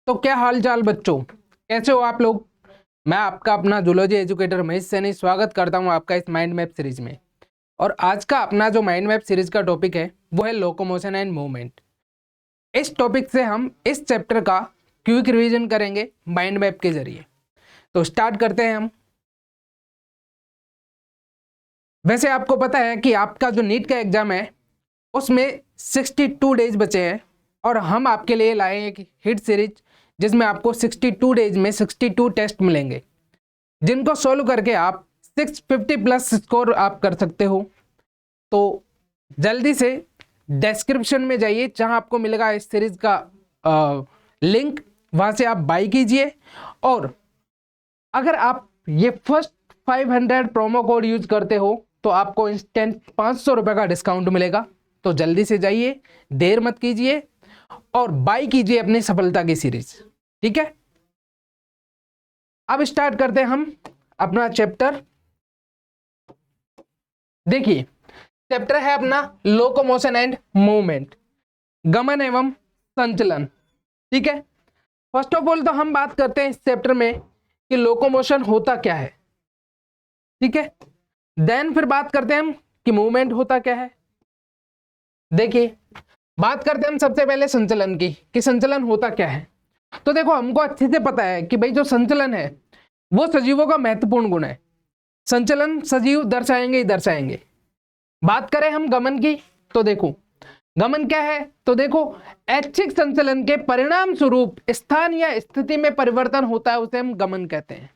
तो क्या हाल चाल बच्चों, कैसे हो आप लोग। मैं आपका अपना जूलॉजी एजुकेटर महेश सैनी स्वागत करता हूं आपका इस माइंड मैप सीरीज में। और आज का अपना जो माइंड मैप सीरीज का टॉपिक है वो है लोकोमोशन एंड मूवमेंट। इस टॉपिक से हम इस चैप्टर का क्विक रिवीजन करेंगे माइंड मैप के जरिए। तो स्टार्ट करते हैं हम। वैसे आपको पता है कि आपका जो नीट का एग्जाम है उसमें 62 डेज बचे हैं और हम आपके लिए लाए हैं एक हिट सीरीज जिसमें आपको 62 डेज में 62 टेस्ट मिलेंगे जिनको सॉल्व करके आप 650 प्लस स्कोर आप कर सकते हो। तो जल्दी से डिस्क्रिप्शन में जाइए जहां आपको मिलेगा इस सीरीज का लिंक, वहां से आप बाई कीजिए। और अगर आप ये फर्स्ट 500 प्रोमो कोड यूज करते हो तो आपको इंस्टेंट 500 रुपए का डिस्काउंट मिलेगा। तो जल्दी से जाइए, देर मत कीजिए और बाई कीजिए अपनी सफलता की सीरीज। ठीक है, अब स्टार्ट करते हैं हम अपना चैप्टर। देखिए चैप्टर है अपना लोकोमोशन एंड मूवमेंट, गमन एवं संचलन। ठीक है, फर्स्ट ऑफ ऑल तो हम बात करते हैं इस चैप्टर में कि लोकोमोशन होता क्या है। ठीक है, देन फिर बात करते हैं हम कि मूवमेंट होता क्या है। देखिए बात करते हैं हम सबसे पहले संचलन की कि संचलन होता क्या है। तो देखो हमको अच्छे से पता है कि भाई जो संचलन है वो सजीवों का महत्वपूर्ण गुण है। संचलन सजीव दर्शाएंगे ही दर्शाएंगे। बात करें हम गमन की तो देखो गमन क्या है, तो देखो ऐच्छिक संचलन के परिणाम स्वरूप स्थान या स्थिति में परिवर्तन होता है उसे हम गमन कहते हैं।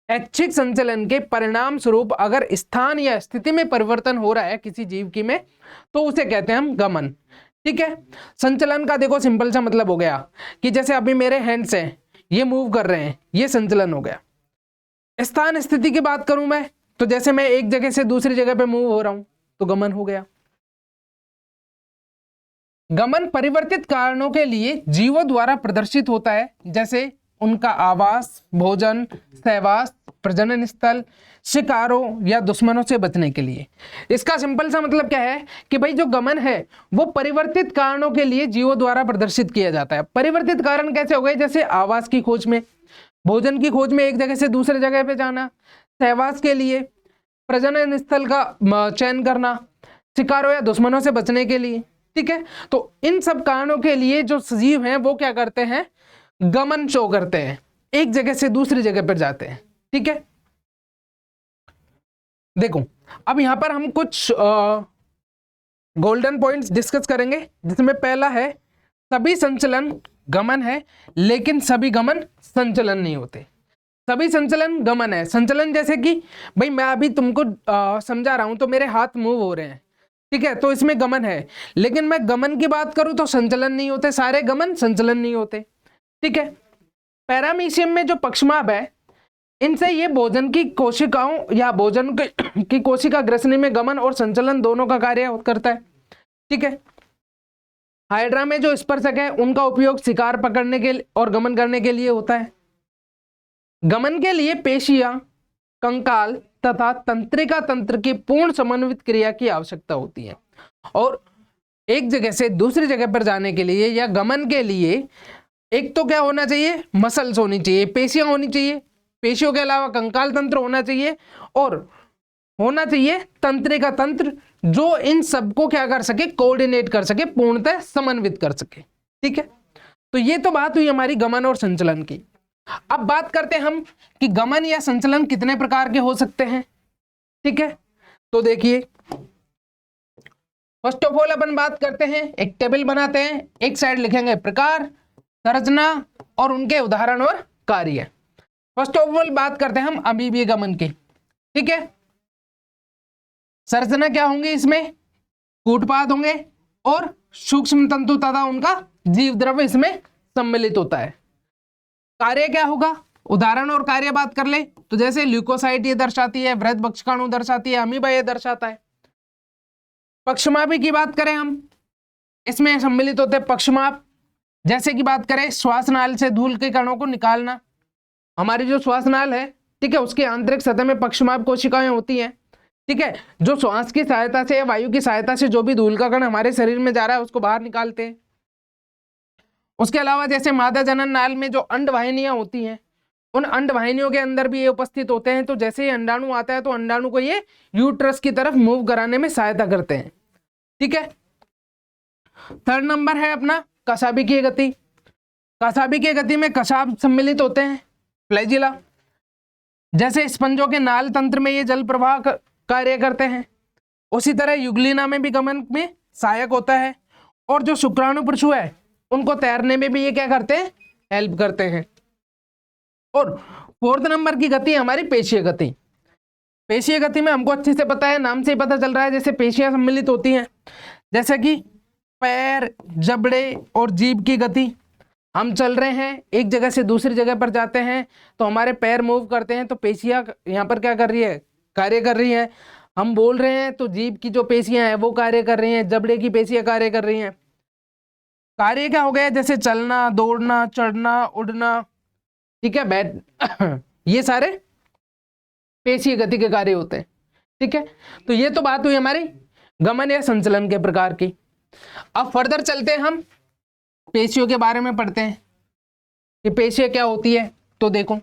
ऐच्छिक संचलन के परिणाम स्वरूप अगर स्थान या स्थिति में परिवर्तन हो रहा है किसी जीव की में तो उसे कहते हैं हम गमन। ठीक है, संचलन का देखो सिंपल सा मतलब हो गया कि जैसे अभी मेरे हैंड्स हैं ये मूव कर रहे हैं, ये संचलन हो गया। स्थान स्थिति की बात करूं मैं तो जैसे मैं एक जगह से दूसरी जगह पे मूव हो रहा हूं तो गमन हो गया। गमन परिवर्तित कारणों के लिए जीवों द्वारा प्रदर्शित होता है, जैसे उनका आवास, भोजन, सहवास, प्रजनन स्थल, शिकारों या दुश्मनों से बचने के लिए। इसका सिंपल सा मतलब क्या है कि भाई जो गमन है वो परिवर्तित कारणों के लिए जीवों द्वारा प्रदर्शित किया जाता है। परिवर्तित कारण कैसे हो गए, जैसे आवास की खोज में, भोजन की खोज में एक जगह से दूसरे जगह पे जाना, सहवास के लिए, प्रजनन स्थल का चयन करना, शिकारों या दुश्मनों से बचने के लिए। ठीक है, तो इन सब कारणों के लिए जो सजीव हैं वो क्या करते हैं, गमन शो करते हैं, एक जगह से दूसरी जगह पर जाते हैं। ठीक है, देखो अब यहां पर हम कुछ गोल्डन पॉइंट्स डिस्कस करेंगे जिसमें पहला है सभी संचलन गमन है लेकिन सभी गमन संचलन नहीं होते। सभी संचलन गमन है, संचलन जैसे कि भाई मैं अभी तुमको समझा रहा हूं तो मेरे हाथ मूव हो रहे हैं, ठीक है, तो इसमें गमन है। लेकिन मैं गमन की बात करूं तो संचलन नहीं होते, सारे गमन संचलन नहीं होते। ठीक है, पैरामीशियम में जो पक्षमाभ है इनसे ये भोजन की कोशिकाओं या भोजन की कोशिका ग्रसनी में गमन और संचलन दोनों का कार्य करता है। ठीक है, हाइड्रा में जो स्पर्शक है उनका उपयोग शिकार पकड़ने के और गमन करने के लिए होता है। गमन के लिए पेशियां, कंकाल तथा तंत्रिका तंत्र की पूर्ण समन्वित क्रिया की आवश्यकता होती है। और एक जगह से दूसरी जगह पर जाने के लिए या गमन के लिए एक तो क्या होना चाहिए, मसल्स होनी चाहिए, पेशियां होनी चाहिए, पेशियों के अलावा कंकाल तंत्र होना चाहिए और होना चाहिए तंत्रिका तंत्र जो इन सबको क्या कर सके, कोऑर्डिनेट कर सके, पूर्णतः समन्वित कर सके। ठीक है, तो ये तो बात हुई हमारी गमन और संचलन की। अब बात करते हैं हम कि गमन या संचलन कितने प्रकार के हो सकते हैं। ठीक है, तो देखिए फर्स्ट ऑफ ऑल अपन बात करते हैं, एक टेबल बनाते हैं, एक साइड लिखेंगे प्रकार, संरचना और उनके उदाहरण और कार्य। फर्स्ट ऑफ ऑल बात करते हैं हम अमीबीय गमन की। ठीक है, संरचना क्या होंगी, इसमें कूटपाद होंगे और सूक्ष्म तंतु तथा उनका जीव द्रव्य इसमें सम्मिलित होता है। कार्य क्या होगा, उदाहरण और कार्य बात कर ले तो जैसे ल्यूकोसाइट ये दर्शाती है, वृहद बक्षकाणु दर्शाती है, अमीबा ये दर्शाता है। पक्षमापी की बात करें हम, इसमें सम्मिलित होते हैं पक्षमाप, जैसे कि बात करें श्वासनाल से धूल के कणों को निकालना। हमारी जो श्वासनाल है, ठीक है, उसके आंतरिक सतह में पक्षमाप कोशिकाएं होती हैं। ठीक है, जो श्वास की सहायता से या वायु की सहायता से जो भी धूल का कण हमारे शरीर में जा रहा है उसको बाहर निकालते हैं। उसके अलावा जैसे मादा जनन नाल में जो अंडवाहिनियां होती हैं, उन अंडवाहिनियों के अंदर भी ये उपस्थित होते हैं। तो जैसे ही अंडाणु आता है तो अंडाणु को ये यूट्रस की तरफ मूव कराने में सहायता करते हैं। ठीक है। थर्ड नंबर है अपना कशाभिकीय गति। कशाभिकीय गति में कशाभ सम्मिलित होते हैं, फ्लैजिला। जैसे स्पंजों के नाल तंत्र में ये जल प्रवाह कार्य करते हैं, उसी तरह युग्लिना में भी गमन में सहायक होता है। और जो शुक्राणु पशु है उनको तैरने में भी ये क्या करते हैं, हेल्प करते हैं। और फोर्थ नंबर की गति हमारी पेशीय गति। पेशीय गति में हमको अच्छे से पता है, नाम से ही पता चल रहा है, जैसे पेशियां सम्मिलित होती हैं, जैसे कि पैर, जबड़े और जीभ की गति। हम चल रहे हैं, एक जगह से दूसरी जगह पर जाते हैं तो हमारे पैर मूव करते हैं, तो पेशियां यहाँ पर क्या कर रही है, कार्य कर रही है। हम बोल रहे हैं तो जीभ की जो पेशियां हैं वो कार्य कर रही हैं, जबड़े की पेशियां कार्य कर रही हैं। कार्य क्या हो गया, जैसे चलना, दौड़ना, चढ़ना, उड़ना, ठीक है, बैठ ये सारे पेशीय गति के कार्य होते हैं। ठीक है, तो ये तो बात हुई हमारी गमन या संचलन के प्रकार की। अब फर्दर चलते हैं, हम पेशियों के बारे में पढ़ते हैं कि पेशियां क्या होती है। तो देखो,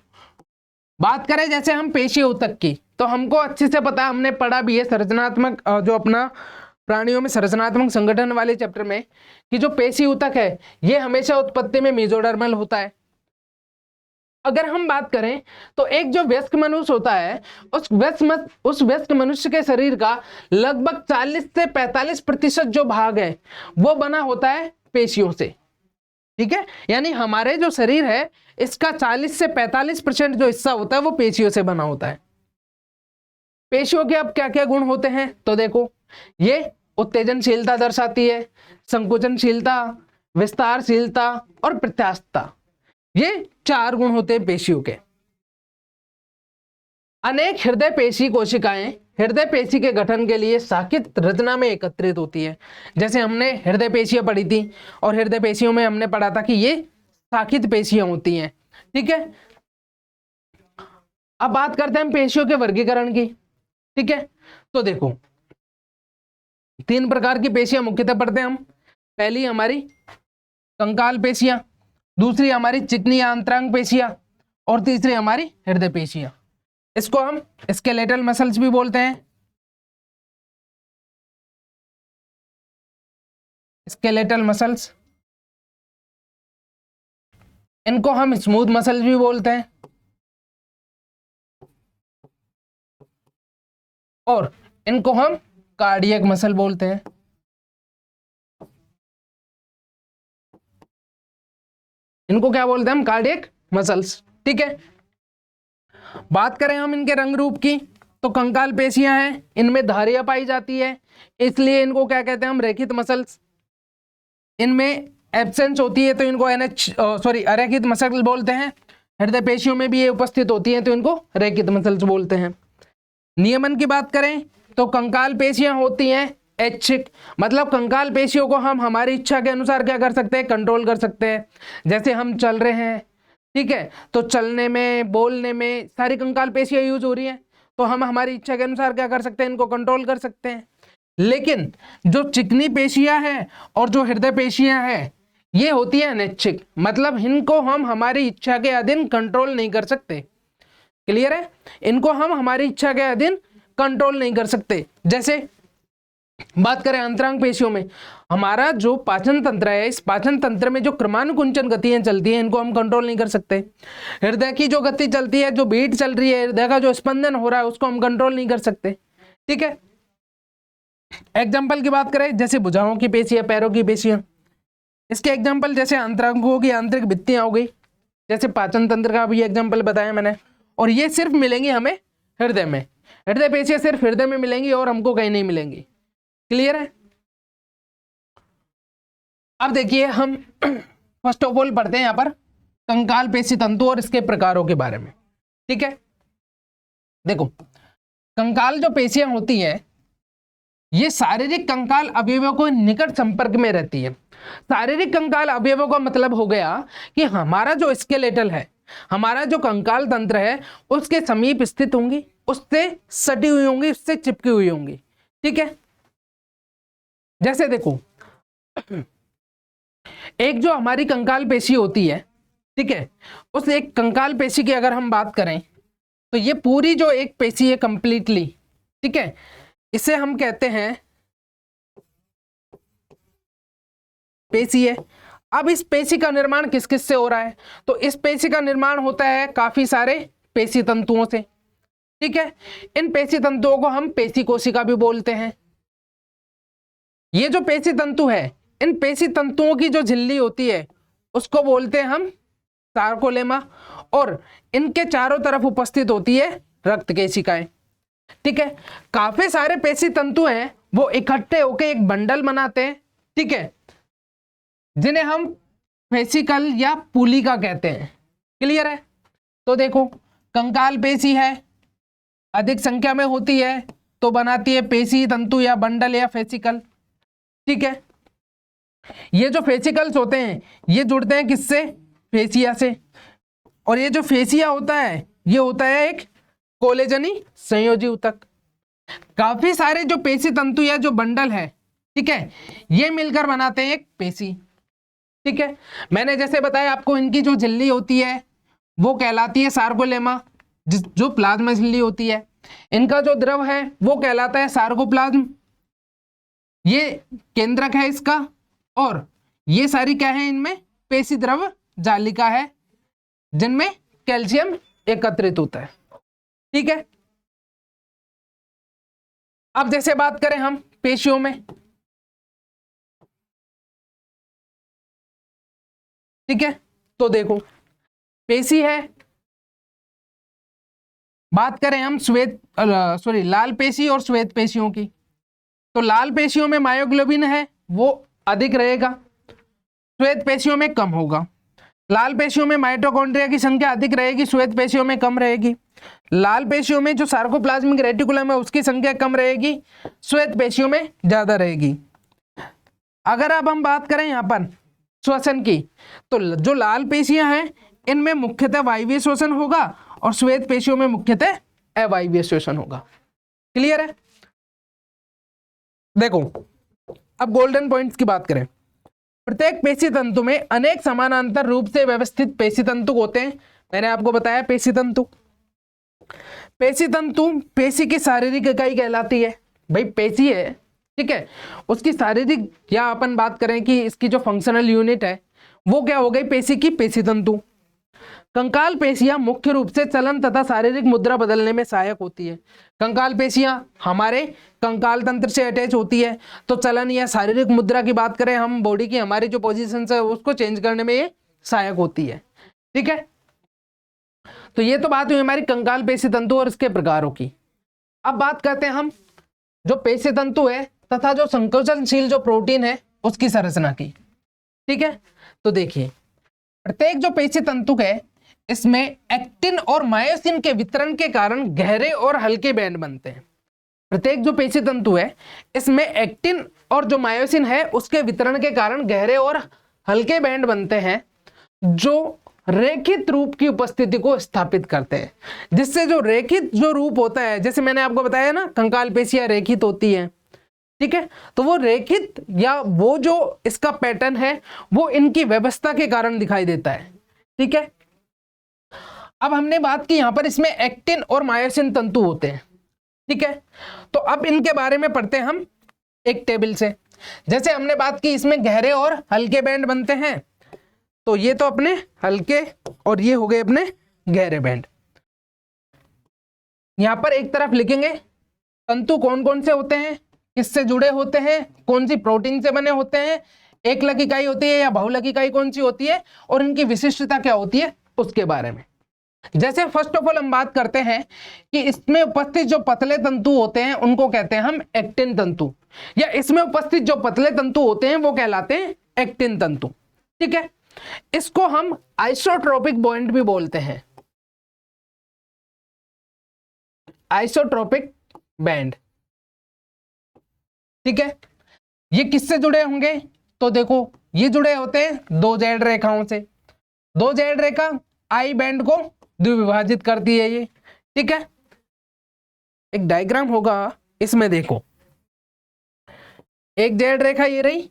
बात करें जैसे हम पेशीय ऊतक की, तो हमको अच्छे से पता है, हमने पढ़ा भी है संरचनात्मक जो अपना प्राणियों में संरचनात्मक संगठन वाले चैप्टर में, कि जो पेशी ऊतक है ये हमेशा उत्पत्ति में मेसोडर्मल होता है। अगर हम बात करें तो एक जो वयस्क मनुष्य होता है, उस वयस्क मनुष्य के शरीर का लगभग 40 से 45% जो भाग है वो बना होता है पेशियों से। ठीक है, यानी हमारे जो शरीर है इसका 40 से 45% जो हिस्सा होता है वो पेशियों से बना होता है। पेशियों के अब क्या क्या गुण होते हैं, तो देखो, ये उत्तेजनशीलता दर्शाती है, संकुचनशीलता, विस्तारशीलता और प्रत्यास्थता, ये 4 गुण होते हैं पेशियों के। अनेक हृदय पेशी कोशिकाएं हृदय पेशी के गठन के लिए शाखित रचना में एकत्रित होती है। जैसे हमने हृदय पेशियां पढ़ी थी, और हृदय पेशियों में हमने पढ़ा था कि ये शाखित पेशियां होती हैं। ठीक है, अब बात करते हैं हम पेशियों के वर्गीकरण की। ठीक है, तो देखो, 3 प्रकार की पेशियां मुख्यतः पढ़ते हैं हम। पहली हमारी कंकाल पेशियां, दूसरी हमारी चिकनी आंतरांग पेशियां, और तीसरी हमारी हृदय पेशियां। इसको हम स्केलेटल मसल्स भी बोलते हैं। स्केलेटल मसल्स, इनको हम स्मूथ मसल्स भी बोलते हैं, और इनको हम कार्डियक मसल बोलते हैं। इनको क्या बोलते हैं हम, कार्डियक मसल्स। ठीक है, बात करें हम इनके रंग रूप की, तो कंकाल पेशियां हैं, इनमें धारियां पाई जाती है, इसलिए इनको क्या कहते हैं हम, रेखित मसल्स। इनमें एब्सेंस होती है तो इनको अरेखित मसल बोलते हैं। हृदय पेशियों में भी ये उपस्थित होती है तो इनको रेखित मसल्स बोलते हैं। नियमन की बात करें तो कंकाल पेशियां होती हैं ऐच्छिक, मतलब कंकाल पेशियों को हम हमारी इच्छा के अनुसार क्या कर सकते हैं, कंट्रोल कर सकते हैं। जैसे हम चल रहे हैं, ठीक है, तो चलने में, बोलने में सारी कंकाल पेशियां यूज हो रही हैं, तो हम हमारी इच्छा के अनुसार क्या कर सकते हैं, इनको कंट्रोल कर सकते हैं। लेकिन जो चिकनी पेशियां हैं और जो हृदय पेशियां हैं ये होती है अनैच्छिक, मतलब इनको हम हमारी इच्छा के अधीन कंट्रोल नहीं कर सकते। क्लियर है, इनको हम हमारी इच्छा के अधीन कंट्रोल नहीं कर सकते। जैसे बात करें अंतरांग पेशियों में, हमारा जो पाचन तंत्र है, इस पाचन तंत्र में जो क्रमानुकुंचन गतियां चलती हैं इनको हम कंट्रोल नहीं कर सकते। हृदय की जो गति चलती है, जो बीट चल रही है, हृदय का जो स्पंदन हो रहा है उसको हम कंट्रोल नहीं कर सकते। ठीक है, एग्जाम्पल की बात करें जैसे भुजाओं की पेशियां, पैरों की पेशियां, इसके एग्जाम्पल जैसे अंतरांगों की आंतरिक भित्तियां हो गई, जैसे पाचन तंत्र का भी एग्जाम्पल बताया मैंने। और ये सिर्फ मिलेंगी हमें हृदय में, हृदय पेशियां सिर्फ हृदय में मिलेंगी और हमको कहीं नहीं मिलेंगी। क्लियर है, अब देखिए हम फर्स्ट ऑफ ऑल पढ़ते हैं यहाँ पर कंकाल पेशी तंतु और इसके प्रकारों के बारे में। ठीक है, देखो, कंकाल जो पेशियां होती हैं ये शारीरिक कंकाल अवयवों को निकट संपर्क में रहती है। शारीरिक कंकाल अवयवों का मतलब हो गया कि हमारा जो स्केलेटल है, हमारा जो कंकाल तंत्र है उसके समीप स्थित होंगी, उससे सटी हुई होंगी, उससे चिपकी हुई होंगी। ठीक है, जैसे देखो एक जो हमारी कंकाल पेशी होती है, ठीक है, उस एक कंकाल पेशी की अगर हम बात करें तो ये पूरी जो एक पेशी है कंप्लीटली, ठीक है, इसे हम कहते हैं पेशी है। अब इस पेशी का निर्माण किस किस से हो रहा है, तो इस पेशी का निर्माण होता है काफी सारे पेशी तंतुओं से, ठीक है। इन पेशी तंतुओं को हम पेशी कोशिका भी बोलते हैं। ये जो पेशी तंतु है, इन पेशी तंतुओं की जो झिल्ली होती है उसको बोलते हैं हम सार्कोलेमा, और इनके चारों तरफ उपस्थित होती है रक्त केशिकाएं, ठीक है। काफी सारे पेशी तंतु हैं, वो इकट्ठे होकर एक बंडल बनाते हैं, ठीक है, जिन्हें हम वेसिकल या पुलिका कहते हैं। क्लियर है? तो देखो, कंकाल पेशी है, अधिक संख्या में होती है तो बनाती है पेशी तंतु या बंडल या फेसिकल, ठीक है। ये जो फेसिकल्स होते हैं ये जुड़ते हैं किससे? फेसिया से, और ये जो फेसिया होता है ये होता है एक कोलेजनी संयोजी ऊतक। काफी सारे जो पेशी तंतु या जो बंडल है, ठीक है, ये मिलकर बनाते हैं एक पेशी, ठीक है। मैंने जैसे बताया आपको, इनकी जो झिल्ली होती है वो कहलाती है सार्कोलेमा, जो प्लाज्मा झिल्ली होती है। इनका जो द्रव है वो कहलाता है सार्कोप्लाज्म, ये केंद्रक है इसका, और ये सारी क्या है, इनमें पेशी द्रव जालिका है जिनमें कैल्शियम एकत्रित होता है, ठीक है। अब जैसे बात करें हम पेशियों में, ठीक है, तो देखो पेशी है, बात करें हम लाल पेशी और श्वेत पेशियों की, तो लाल पेशियों में मायोग्लोबिन है वो अधिक रहेगा, श्वेत पेशियों में कम होगा। लाल पेशियों में माइटोकॉन्ड्रिया की संख्या अधिक रहेगी, श्वेत पेशियों में कम रहेगी। लाल पेशियों में जो सार्कोप्लाज्मिक रेटिकुलम है उसकी संख्या कम रहेगी, श्वेत पेशियों में ज्यादा रहेगी। अगर अब हम बात करें यहाँ पर श्वसन की, तो जो लाल पेशियां हैं इनमें मुख्यतः वायवीय श्वसन होगा और श्वेत पेशियों में मुख्यतः अवायवीय श्वसन होगा। क्लियर है? देखो, अब गोल्डन पॉइंट्स की बात करें, प्रत्येक पेशी तंतु में अनेक समानांतर रूप से व्यवस्थित पेशी तंतु होते हैं। मैंने आपको बताया पेशी तंतु पेशी की शारीरिक इकाई कहलाती है। भाई पेशी है, ठीक है, उसकी शारीरिक, या अपन बात करें कि इसकी जो फंक्शनल यूनिट है वो क्या हो गई, पेशी की पेशी तंतु। कंकाल पेशियां मुख्य रूप से चलन तथा शारीरिक मुद्रा बदलने में सहायक होती है। कंकाल पेशियां हमारे कंकाल तंत्र से अटैच होती है, तो चलन या शारीरिक मुद्रा की बात करें हम, बॉडी की हमारी जो पोजीशन है उसको चेंज करने में ये सहायक होती है, ठीक है। तो ये तो बात हुई हमारी कंकाल पेशी तंतु और इसके प्रकारों की। अब बात करते हैं हम जो पेशी तंतु है तथा जो संकोचनशील जो प्रोटीन है उसकी संरचना की, ठीक है। तो देखिए, प्रत्येक जो पेशी तंतु है इसमें एक्टिन और मायोसिन के वितरण के कारण गहरे और हल्के बैंड बनते हैं। प्रत्येक जो पेशी तंतु है इसमें एक्टिन और जो मायोसिन है उसके वितरण के कारण गहरे और हल्के बैंड बनते हैं जो रेखित रूप की उपस्थिति को स्थापित करते हैं। जिससे जो रेखित जो रूप होता है, जैसे मैंने आपको बताया ना, कंकाल पेशियां रेखित होती है, ठीक है, तो वो रेखित या वो जो इसका पैटर्न है वो इनकी व्यवस्था के कारण दिखाई देता है, ठीक है। अब हमने बात की यहां पर इसमें एक्टिन और मायोसिन तंतु होते हैं, ठीक है। तो अब इनके बारे में पढ़ते हैं हम एक टेबल से। जैसे हमने बात की इसमें गहरे और हल्के बैंड बनते हैं, तो ये तो अपने हल्के और ये हो गए अपने गहरे बैंड। यहां पर एक तरफ लिखेंगे तंतु कौन कौन से होते हैं, किससे जुड़े होते हैं, कौन सी प्रोटीन से बने होते हैं, एकलक इकाई होती है या बहुलक इकाई कौन सी होती है, और इनकी विशिष्टता क्या होती है उसके बारे में। जैसे फर्स्ट ऑफ ऑल हम बात करते हैं कि इसमें उपस्थित जो पतले तंतु होते हैं उनको कहते हैं हम एक्टिन तंतु, या इसमें उपस्थित जो पतले तंतु होते हैं वो कहलाते हैं एक्टिन तंतु, ठीक है। इसको हम आइसोट्रोपिक बॉन्ड भी बोलते हैं, आइसोट्रोपिक बैंड, ठीक है। ये किससे जुड़े होंगे, तो देखो ये जुड़े होते हैं दो जेड रेखाओं से। दो जेड रेखा आई बैंड को द्विविभाजित करती है ये, ठीक है। एक डायग्राम होगा इसमें देखो, एक जेड रेखा ये रही,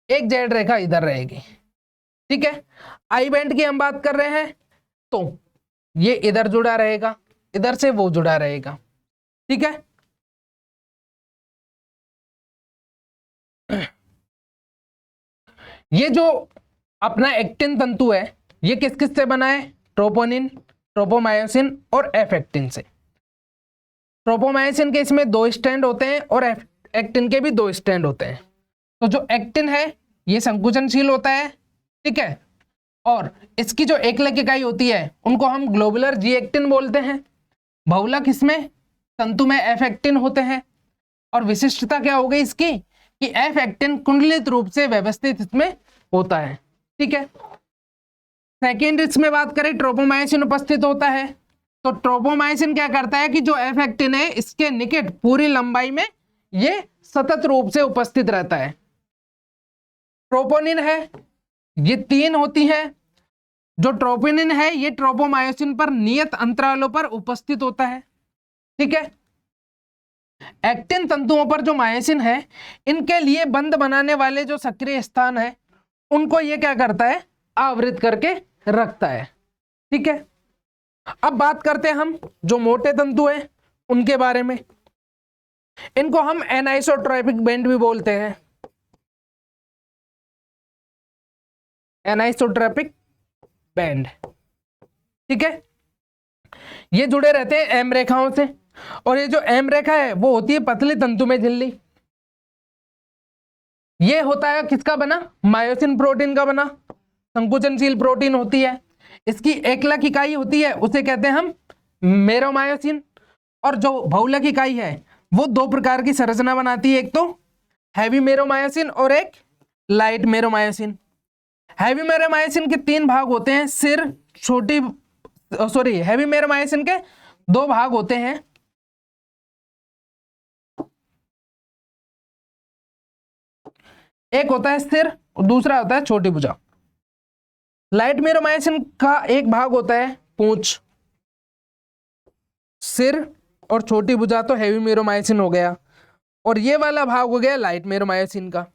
एक जेड रेखा इधर रहेगी, ठीक है। आई बैंड की हम बात कर रहे हैं तो ये इधर जुड़ा रहेगा, इधर से वो जुड़ा रहेगा, ठीक है। ये जो अपना एक्टिन तंतु है ये किस किस से बना है? ट्रोपोनिन, ट्रोपोमायोसिन और एफ एक्टिन से। ट्रोपोमायोसिन के इसमें 2 स्टैंड होते हैं और एक्टिन के भी 2 स्टैंड होते हैं। तो जो एक्टिन है ये संकुचनशील होता है, ठीक है, और इसकी जो एकलक इकाई होती है उनको हम ग्लोबुलर जी एक्टिन बोलते हैं। बहुलक इसमें तंतु में एफ एक्टिन होते हैं। और विशिष्टता क्या हो गई इसकी कि एफ एक्टिन कुंडलित रूप से व्यवस्थित इसमें होता है, ठीक है। सेकेंड इसमें बात करें ट्रोपोमायोसिन उपस्थित होता है। तो ट्रोपोमायोसिन क्या करता है कि जो एफ एक्टिन है इसके निकट पूरी लंबाई में ये सतत रूप से उपस्थित रहता है। ट्रोपोनिन है ये 3 होती है। जो ट्रोपोनिन है ये ट्रोपोमायोसिन पर नियत अंतरालों पर उपस्थित होता है, ठीक है। एक्टिन तंतुओं पर जो मायोसिन है इनके लिए बंध बनाने वाले जो सक्रिय स्थान है उनको ये क्या करता है? आवृत करके रखता है, ठीक है। अब बात करते हैं हम जो मोटे तंतु हैं उनके बारे में। इनको हम एनाइसोट्रोपिक बैंड भी बोलते हैं, एनाइसोट्रोपिक बैंड, ठीक है। ये जुड़े रहते हैं एम रेखाओं से और ये जो एम रेखा है वो होती है पतली तंतु में झिल्ली। ये होता है किसका बना? मायोसिन प्रोटीन का बना, संकुचनशील प्रोटीन होती है। इसकी एकलक इकाई होती है उसे कहते हैं हम मेरोमायोसिन। और जो बहुलक इकाई है वो 2 प्रकार की संरचना बनाती है, एक तो हैवी मेरोमायोसिन और एक लाइट मेरोमायोसिन। हैवी मेरोमायोसिन के 3 भाग होते हैं, सिर, छोटी हैवी मेरोमायोसिन के 2 भाग होते हैं। एक होता है सिर और दूसरा होता है छोटी भुजा। लाइट मेरोमायोसिन का एक भाग होता है पूंछ। सिर और छोटी भुजा तो हैवी मेरोमायोसिन हो गया और ये वाला भाग हो गया लाइट मेरोमायोसिन का।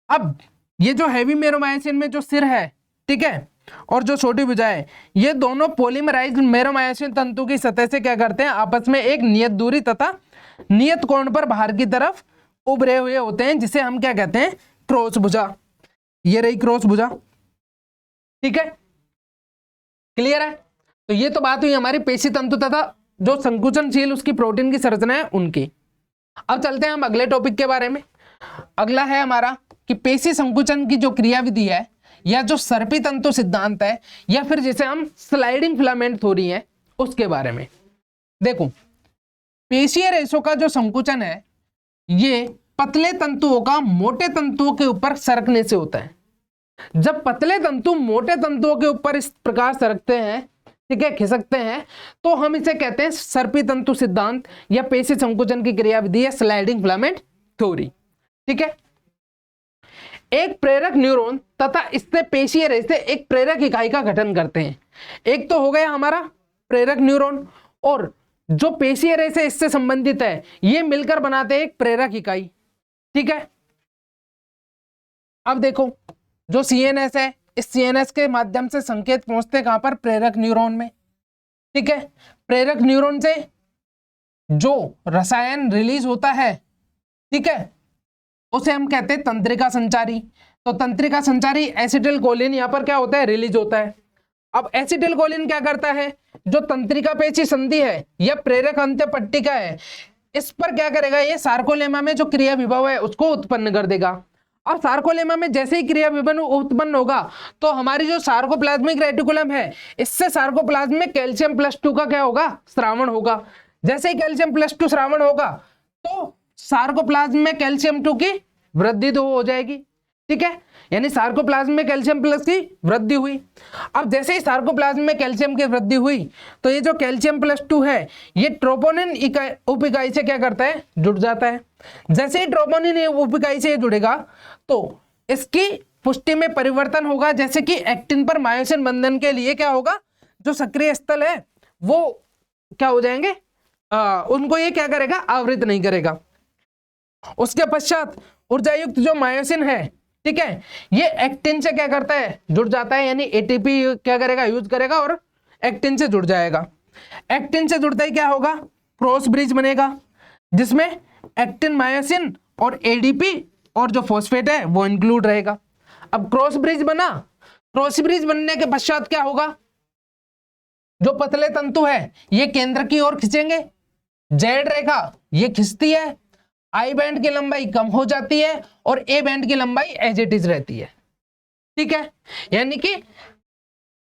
अब ये जो हैवी मेरोमायोसिन में जो सिर है, ठीक है, और जो छोटी भुजा है ये दोनों पॉलीमराइज्ड मेरोमायोसिन तंतु की सतह से क्या करते हैं? आपस में एक नियत दूरी तथा नियत कोण पर बाहर की तरफ उभरे हुए होते हैं, जिसे हम क्या कहते हैं? क्रॉस भुजा। ये रही क्रॉस भुजा, ठीक है, क्लियर है। तो ये तो बात हुई हमारी पेशी तंतु तथा जो संकुचनशील उसकी प्रोटीन की संरचना है उनकी। अब चलते हैं हम अगले टॉपिक के बारे में। अगला है हमारा कि पेशी संकुचन की जो क्रियाविधि है या जो सर्पी तंतु सिद्धांत है या फिर जिसे हम स्लाइडिंग फिलामेंट थ्योरी है उसके बारे में। देखो, पेशीय रेशों का जो संकुचन है ये पतले तंतुओं का मोटे तंतुओं के ऊपर सरकने से होता है। जब पतले तंतु मोटे तंतुओं के ऊपर इस प्रकार सरकते हैं, ठीक है, खिसकते हैं, तो हम इसे कहते हैं सर्पी तंतु सिद्धांत या पेशी संकुचन की क्रियाविधि है स्लाइडिंग फिलामेंट थ्योरी, ठीक है। एक प्रेरक न्यूरॉन तथा इससे पेशीय रेशे एक प्रेरक इकाई का गठन करते हैं। एक तो हो गया हमारा प्रेरक न्यूरॉन और जो पेशीय रेशे इससे संबंधित है ये मिलकर बनाते हैं एक प्रेरक इकाई, ठीक है। अब देखो, जो सीएनएस है इस सीएनएस के माध्यम से संकेत पहुंचते कहां पर? प्रेरक न्यूरॉन में, ठीक है। प्रेरक न्यूरॉन से जो रसायन रिलीज होता है, ठीक है, उसे हम कहते हैं तंत्रिका संचारी। तो तंत्रिका संचारी एसिटिल कोलिन यहां पर क्या होता है? रिलीज होता है। अब एसिटिल कोलिन क्या करता है? जो तंत्रिका पेशी संधि है या प्रेरक अंत्य पट्टिका है इस पर क्या करेगा? ये सार्कोलेमा में जो क्रिया विभव है उसको उत्पन्न कर देगा। और सार्कोलेमा में जैसे ही क्रिया विभव उत्पन्न होगा तो हमारी जो सार्कोप्लाज्मिक रेटिकुलम है इससे सार्कोप्लाज्म में कैल्शियम +2 का क्या होगा? स्रावण होगा। जैसे ही कैल्शियम +2 स्रावण होगा तो सार्कोप्लाज्म में कैल्शियम 2 की वृद्धि हो जाएगी, ठीक है, यानी सार्कोप्लाज्म में कैल्शियम प्लस की वृद्धि हुई। अब जैसे ही सार्कोप्लाज्म में कैल्शियम की वृद्धि हुई तो ये जो कैल्शियम +2 है ये ट्रोपोनिन उप इकाई से क्या करता है? जुड़ जाता है। जैसे ही ट्रोपोनिन उप इकाई से जुड़ेगा तो इसकी पुष्टि में परिवर्तन होगा, जैसे कि एक्टिन पर मायोसिन बंधन के लिए क्या होगा? जो सक्रिय स्थल है वो क्या हो जाएंगे? उनको ये क्या करेगा? आवृत नहीं करेगा। उसके पश्चात ऊर्जा युक्त जो मायोसिन है, ठीक है, ये एक्टिन से क्या करता है, जुड़ जाता है, यानी एटीपी क्या करेगा, यूज करेगा और एक्टिन से जुड़ जाएगा। एक्टिन से जुड़ता ही क्या होगा, क्रॉस ब्रिज बनेगा, जिसमें एक्टिन, मायोसिन और एडीपी और जो फॉस्फेट है वो इंक्लूड रहेगा। अब क्रॉस ब्रिज बना, क्रॉस ब्रिज बनने के पश्चात क्या होगा, जो पतले तंतु है ये केंद्र की ओर खींचेंगे, जेड रेखा ये खिंचती है, आई बैंड की लंबाई कम हो जाती है और ए बैंड की लंबाई एज इट इज रहती है, ठीक है। यानी कि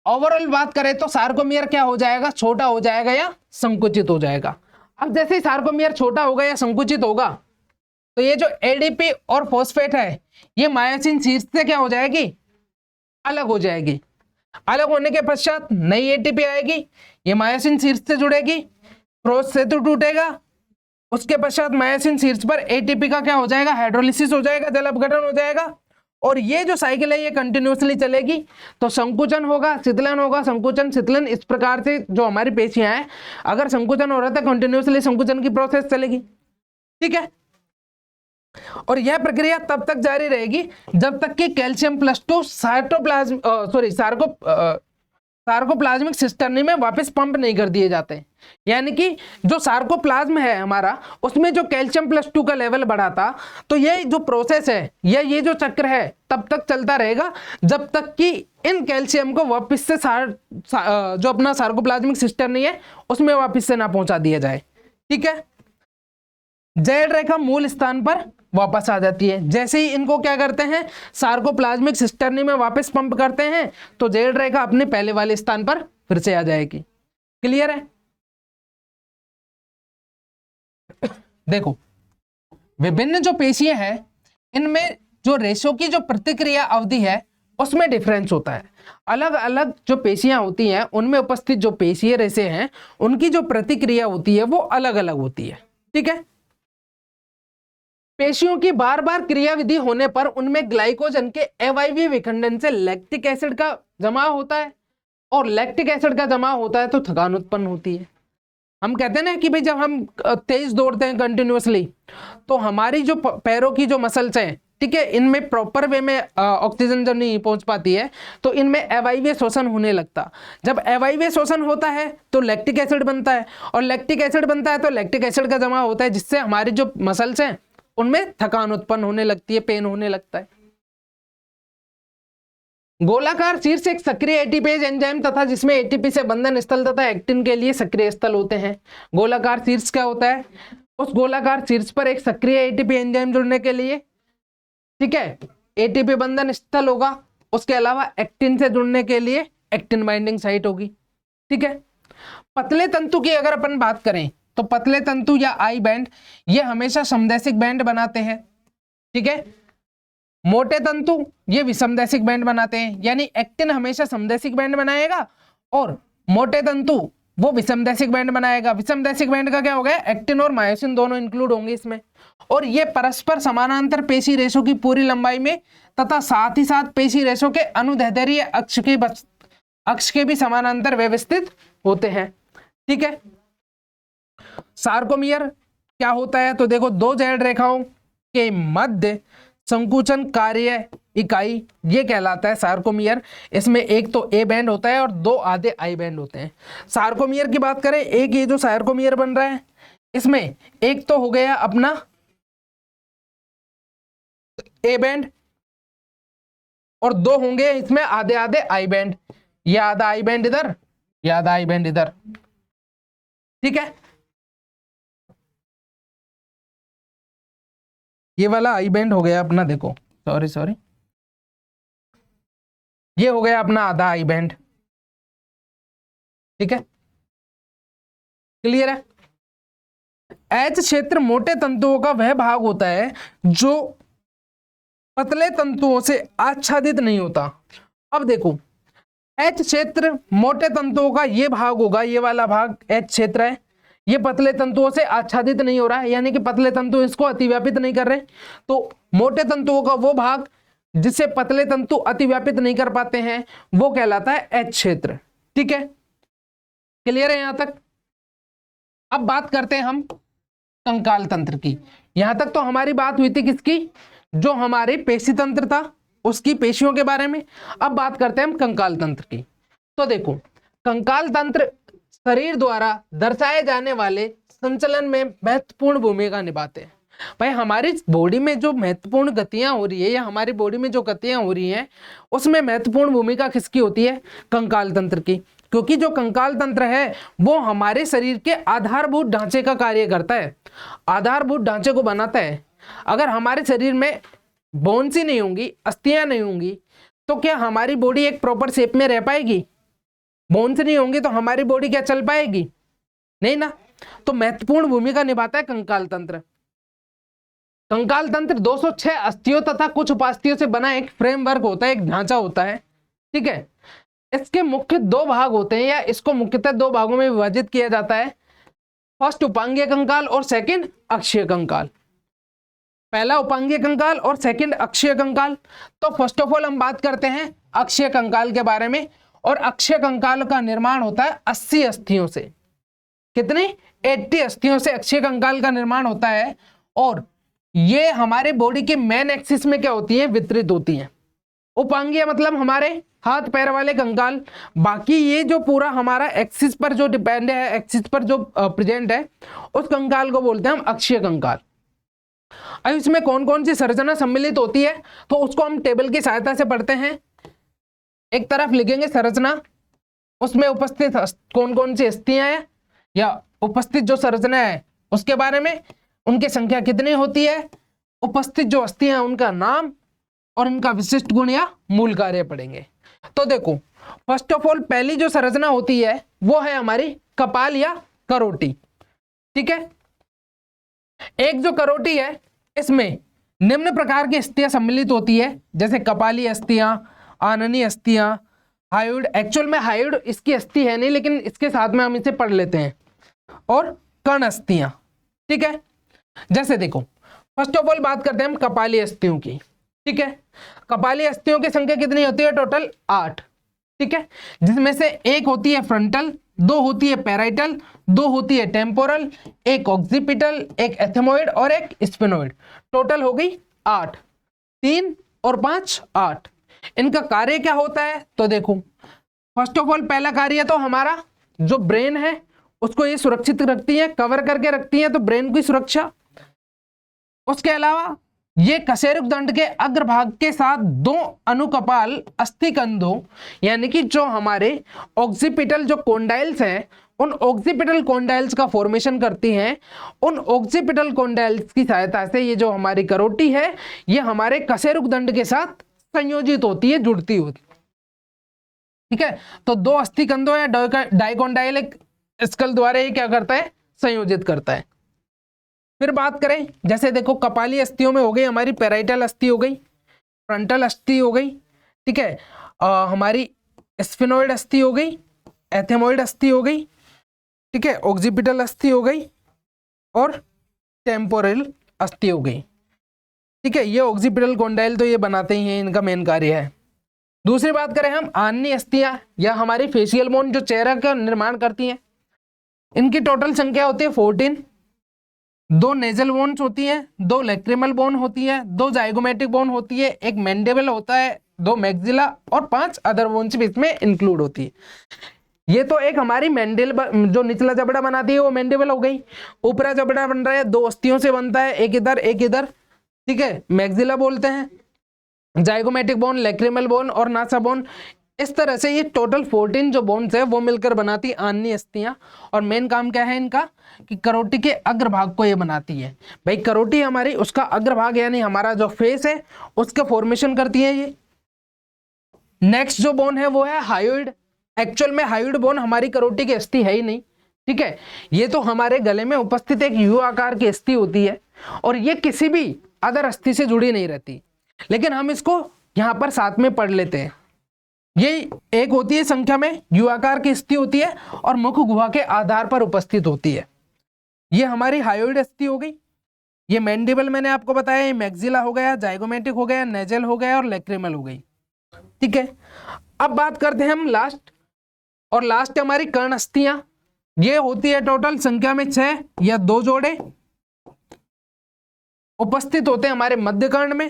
ओवरऑल बात करें तो सार्कोमियर क्या हो जाएगा, छोटा हो जाएगा या संकुचित हो जाएगा। अब जैसे ही सार्कोमियर छोटा होगा या संकुचित होगा तो ये जो एडीपी और फॉस्फेट है ये मायोसिन शीर्ष से क्या हो जाएगी, अलग हो जाएगी। अलग होने के पश्चात नई एटीपी आएगी, ये मायोसिन शीर्ष से जुड़ेगी, क्रॉस सेतु टूटेगा, उसके पश्चात मायोसिन शीर्ष पर एटीपी का क्या हो जाएगा, हाइड्रोलिसिस हो जाएगा, जल अपघटन हो जाएगा और ये जो साइकिल है ये कंटिन्यूअसली चलेगी। तो संकुचन होगा, शीतलन होगा, संकुचन, शीतलन, इस प्रकार से जो हमारी पेशियां हैं, अगर संकुचन हो रहा था कंटिन्यूअसली संकुचन की प्रोसेस चलेगी, ठीक है। और यह प्रक्रिया तब तक जारी रहेगी जब तक कि कैल्शियम +2 सार्कोप्लाज्मिक सिस्टर्नी में वापस पंप नहीं कर दिए जाते। यानी कि जो सार्कोप्लाज्म है हमारा, उसमें जो कैल्शियम +2 का लेवल बढ़ा था, तो ये जो प्रोसेस है या ये जो चक्र है तब तक चलता रहेगा जब तक कि इन कैल्शियम को वापस से जो अपना सार्कोप्लाज्मिक सिस्टर्नी है उसमें वापस से ना पहुंचा दिया जाए, ठीक है। जेड रेखा मूल स्थान पर वापस आ जाती है। जैसे ही इनको क्या करते हैं, सार्कोप्लाज्मिक सिस्टर्नी में वापस पंप करते हैं तो जेड रेखा अपने पहले वाले स्थान पर फिर से आ जाएगी। क्लियर है? देखो, विभिन्न जो पेशियां हैं इनमें जो रेशो की जो प्रतिक्रिया अवधि है उसमें डिफरेंस होता है। अलग अलग जो पेशियां होती हैं उनमें उपस्थित जो पेशीय रेशे हैं उनकी जो प्रतिक्रिया होती है वो अलग अलग होती है, ठीक है। पेशियों की बार बार क्रियाविधि होने पर उनमें ग्लाइकोजन के अवायवीय विखंडन से लैक्टिक एसिड का जमाव होता है और लैक्टिक एसिड का जमाव होता है तो थकान उत्पन्न होती है। हम कहते हैं ना कि भाई जब हम तेज दौड़ते हैं कंटिन्यूअसली तो हमारी जो पैरों की जो मसल्स हैं, ठीक है, इनमें प्रॉपर वे में ऑक्सीजन जब नहीं पहुंच पाती है तो इनमें अवायवीय शोषण होने लगता। जब अवायवीय शोषण होता है तो लैक्टिक एसिड बनता है और लैक्टिक एसिड बनता है तो लैक्टिक एसिड का जमाव होता है, जिससे हमारी जो मसल्स हैं उनमें थकान उत्पन्न होने लगती है, पेन होने लगता है। गोलाकार शीर्ष एक सक्रिय एटीपेज एंजाइम तथा जिसमें एटीपी से बंधन स्थल तथा एक्टिन के लिए सक्रिय स्थल होते हैं। गोलाकार शीर्ष क्या होता है, उस गोलाकार शीर्ष पर एक सक्रिय एटीपी एंजाइम जुड़ने के लिए, ठीक है, एटीपी बंधन स्थल होगा। उसके अलावा एक्टिन से जुड़ने के लिए एक्टिन बाइंडिंग साइट होगी, ठीक है। पतले तंतु की अगर अपन बात करें तो पतले तंतु या आई बैंड ये हमेशा समदैशिक बैंड बनाते हैं, ठीक है। मोटे तंतु ये विषमदैशिक बैंड बनाते हैं, यानी एक्टिन हमेशा समदैशिक बैंड बनाएगा और मोटे तंतु वो विषमदैशिक बैंड बनाएगा। विषमदैशिक बैंड का क्या हो गया, एक्टिन और मायोसिन दोनों इंक्लूड होंगे इसमें और ये परस्पर समानांतर पेशी रेशों की पूरी लंबाई में तथा साथ ही साथ पेशी रेशों के अनुदैर्ध्य अक्ष के भी समानांतर व्यवस्थित होते हैं, ठीक है। सार्कोमियर क्या होता है, तो देखो, दो जेड रेखाओं के मध्य संकुचन कार्य इकाई ये कहलाता है सार्कोमियर। इसमें एक तो ए बैंड होता है और दो आधे आई बैंड होते हैं। सार्कोमियर की बात करें, एक ये जो सार्कोमियर बन रहा है इसमें एक तो हो गया अपना ए बैंड और दो होंगे इसमें आधे आधे आई बैंड। ये आधा आई बैंड इधर, ये आधा आई बैंड इधर, ठीक है। ये वाला आई बैंड हो गया अपना, देखो, सॉरी, ये हो गया अपना आधा आई बैंड, ठीक है। क्लियर है? एच क्षेत्र मोटे तंतुओं का वह भाग होता है जो पतले तंतुओं से आच्छादित नहीं होता। अब देखो, एच क्षेत्र मोटे तंतुओं का ये भाग होगा, ये वाला भाग एच क्षेत्र है, ये पतले तंतुओं से आच्छादित नहीं हो रहा है, यानी कि पतले तंतु इसको अतिव्यापित नहीं कर रहे। तो मोटे तंतुओं का वो भाग जिसे पतले तंतु अतिव्यापित नहीं कर पाते हैं वो कहलाता है एच क्षेत्र, ठीक है। क्लियर है यहां तक? अब बात करते हैं हम कंकाल तंत्र की। यहां तक तो हमारी बात हुई थी किसकी, जो हमारे पेशी तंत्र था उसकी पेशियों के बारे में। अब बात करते हैं हम कंकाल तंत्र की। तो देखो, कंकाल तंत्र शरीर द्वारा दर्शाए जाने वाले संचलन में महत्वपूर्ण भूमिका निभाते हैं। भाई हमारी बॉडी में जो महत्वपूर्ण गतियां हो रही है या हमारी बॉडी में जो गतियां हो रही हैं उसमें महत्वपूर्ण भूमिका किसकी होती है? कंकाल तंत्र की। क्योंकि जो कंकाल तंत्र है वो हमारे शरीर के आधारभूत ढांचे का कार्य करता है, आधारभूत ढांचे को बनाता है। अगर हमारे शरीर में बोन्स ही नहीं होंगी, अस्थियां नहीं होंगी, तो क्या हमारी बॉडी एक प्रॉपर शेप में रह पाएगी? बोन्स नहीं होंगे तो हमारी बॉडी क्या चल पाएगी? नहीं ना। तो महत्वपूर्ण भूमिका निभाता है कंकाल तंत्र। कंकाल तंत्र 206 अस्थियों तथा कुछ उपास्थियों से बना एक फ्रेमवर्क होता है, एक ढांचा होता है। ठीक है, इसके मुख्य दो भाग होते हैं या इसको मुख्यतः दो भागों में विभाजित किया जाता है। फर्स्ट उपांगीय कंकाल और सेकंड अक्षीय कंकाल। पहला उपांगीय कंकाल और सेकंड अक्षीय कंकाल। तो फर्स्ट ऑफ ऑल हम बात करते हैं अक्षीय कंकाल के बारे में। और अक्षीय कंकाल का निर्माण होता है 80 अस्थियों से। कितनी? 80 अस्थियों से अक्षीय कंकाल का निर्माण होता है। और ये हमारे बॉडी के मेन एक्सिस में क्या होती है? वितरित होती है। उपांगीय मतलब हमारे हाथ पैर वाले कंकाल। बाकी ये जो पूरा हमारा एक्सिस पर जो डिपेंड है, एक्सिस पर जो प्रेजेंट है, उस कंकाल को बोलते हैं हम अक्षीय कंकाल। अब इसमें कौन कौन सी संरचना सम्मिलित होती है तो उसको हम टेबल की सहायता से पढ़ते हैं। एक तरफ लिखेंगे संरचना, उसमें उपस्थित कौन कौन सी अस्थियां हैं या उपस्थित जो संरचना है उसके बारे में, उनकी संख्या कितनी होती है, उपस्थित जो अस्थियां उनका नाम और इनका विशिष्ट गुण या मूल कार्य पढ़ेंगे। तो देखो, फर्स्ट ऑफ ऑल पहली जो संरचना होती है वो है हमारी कपाल या करोटी। ठीक है, एक जो करोटी है इसमें निम्न प्रकार की अस्थियां सम्मिलित होती है, जैसे कपाली अस्थियां, आननी अस्थियां, हायोइड। एक्चुअल में हायोइड इसकी अस्थि है नहीं, लेकिन इसके साथ में हम इसे पढ़ लेते हैं। और कर्ण अस्थियां। ठीक है, जैसे देखो फर्स्ट ऑफ ऑल बात करते हैं हम कपाली अस्थियों की। ठीक है, कपाली अस्थियों की संख्या कितनी होती है? टोटल 8। ठीक है, जिसमें से एक होती है फ्रंटल, 2 होती है पैराइटल, 2 होती है टेम्पोरल, एक ऑक्सीपिटल, एक एथेमोइड और एक स्फेनोइड। टोटल हो गई 8। 3 और 5 8। इनका कार्य क्या होता है? तो देखो, फर्स्ट ऑफ ऑल पहला कार्य तो हमारा जो ब्रेन है उसको ये सुरक्षित रखती है, कवर करके रखती है, तो ब्रेन की सुरक्षा। उसके अलावा ये कशेरुक दंड के अग्रभाग के साथ 2 अनुकपाल अस्थिकंधों यानी कि जो हमारे ऑक्सीपिटल जो कॉन्डाइल्स हैं उन ऑक्सीपिटल कॉन्डाइल्स का फॉर्मेशन करती हैं। उन ऑक्सीपिटल कॉन्डाइल्स की सहायता से ये जो हमारी करोटी है ये हमारे कशेरुक दंड के साथ संयोजित होती है, जुड़ती होती। ठीक है, तो 2 अस्थिकंधों या डाइकोंडाइलिक स्कल द्वारा ये क्या करता है? संयोजित करता है। फिर बात करें, जैसे देखो कपाली अस्थियों में हो गई हमारी पैराइटल अस्थि हो गई, फ्रंटल अस्थि हो गई। ठीक है, हमारी स्फेनोइड अस्थि हो गई, एथेमोइड अस्थि हो गई। ठीक है, ऑक्सीपिटल अस्थि हो गई और टेम्पोरल अस्थि हो गई। ठीक है, ये ऑक्सीपिटल कॉन्डाइल तो ये बनाते ही हैं, इनका मेन कार्य है। दूसरी बात करें हम आननी अस्थियां या हमारी फेशियल बोन जो चेहरा का निर्माण करती हैं, इनकी टोटल संख्या होती है 14। 2 नेजल बोन्स होती हैं, 2 लैक्रिमल बोन होती है, 2 जाइगोमेटिक बोन होती है, एक मैंडिबल होता है, 2 मैक्सिला और 5 अदर बोन्स भी इसमें इंक्लूड होती है। ये तो एक हमारी मैंडिबल जो निचला जबड़ा बनाती है वो मैंडिबल हो गई। ऊपरा जबड़ा बन रहा है 2 अस्थियों से बनता है, एक इधर एक इधर। ठीक है, मैक्सिला बोलते हैं, जाइगोमेटिक बोन, लैक्रिमल बोन और नासा बोन। इस तरह से ये टोटल 14 जो बोन्स है वो मिलकर बनाती आननी अस्थियां। और मेन काम क्या है इनका कि करोटी के अग्रभाग को ये बनाती है। भाई करोटी हमारी उसका अग्रभाग यानी हमारा जो फेस है उसका फॉर्मेशन करती है ये। नेक्स्ट जो बोन है वो है हायोइड। एक्चुअल में हायोइड बोन हमारी करोटी की अस्थि है ही नहीं। ठीक है, ये तो हमारे गले में उपस्थित एक यू आकार की अस्थि होती है और ये किसी भी अदर अस्थि से जुड़ी नहीं रहती, लेकिन हम इसको यहाँ पर साथ में पढ़ लेते हैं। ये एक होती है संख्या में यू आकार की अस्थि होती है और मुख गुहा के आधार पर उपस्थित होती है। ये हमारी हायोइड अस्थि हो गई। ये मैंडिबल मैंने आपको बताया, ये मैक्सिला हो गया, जाइगोमेटिक हो गया, नेजल हो गया और लैक्रिमल हो गई। ठीक है, अब बात करते हैं हम लास्ट, और लास्ट हमारी कर्ण अस्थियां। ये होती है टोटल संख्या में 6 या 2 जोड़े। उपस्थित होते हैं हमारे मध्यकर्ण में।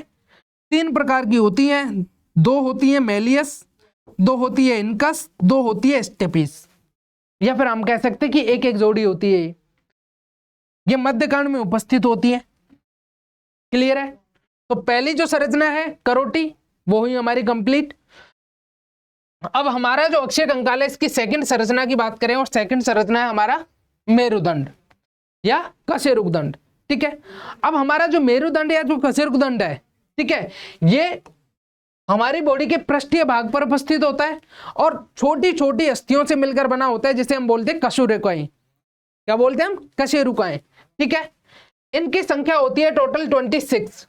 3 प्रकार की होती हैं, 2 होती है मेलियस, 2 होती है इनकस, 2 होती है स्टेपिस, या फिर हम कह सकते हैं कि एक एक जोड़ी होती है। ये मध्यकर्ण में उपस्थित होती है। क्लियर है? तो पहली जो संरचना है करोटी, वो हुई हमारी कंप्लीट। अब हमारा जो अक्षीय कंकाल है, इसकी सेकंड संरचना की बात करें, और सेकंड संरचना है हमारा मेरुदंड या कशेरुकदंड। ठीक है, अब हमारा जो मेरुदंड या जो कशेरुकदंड है, ठीक है, ये हमारी बॉडी के पृष्ठीय भाग पर उपस्थित होता है और छोटी छोटी अस्थियों से मिलकर बना होता है, जिसे हम बोलते हैं कशेरुकाएं। क्या बोलते हैं हम? कशेरुकाएं। ठीक है, इनकी संख्या होती है टोटल 26।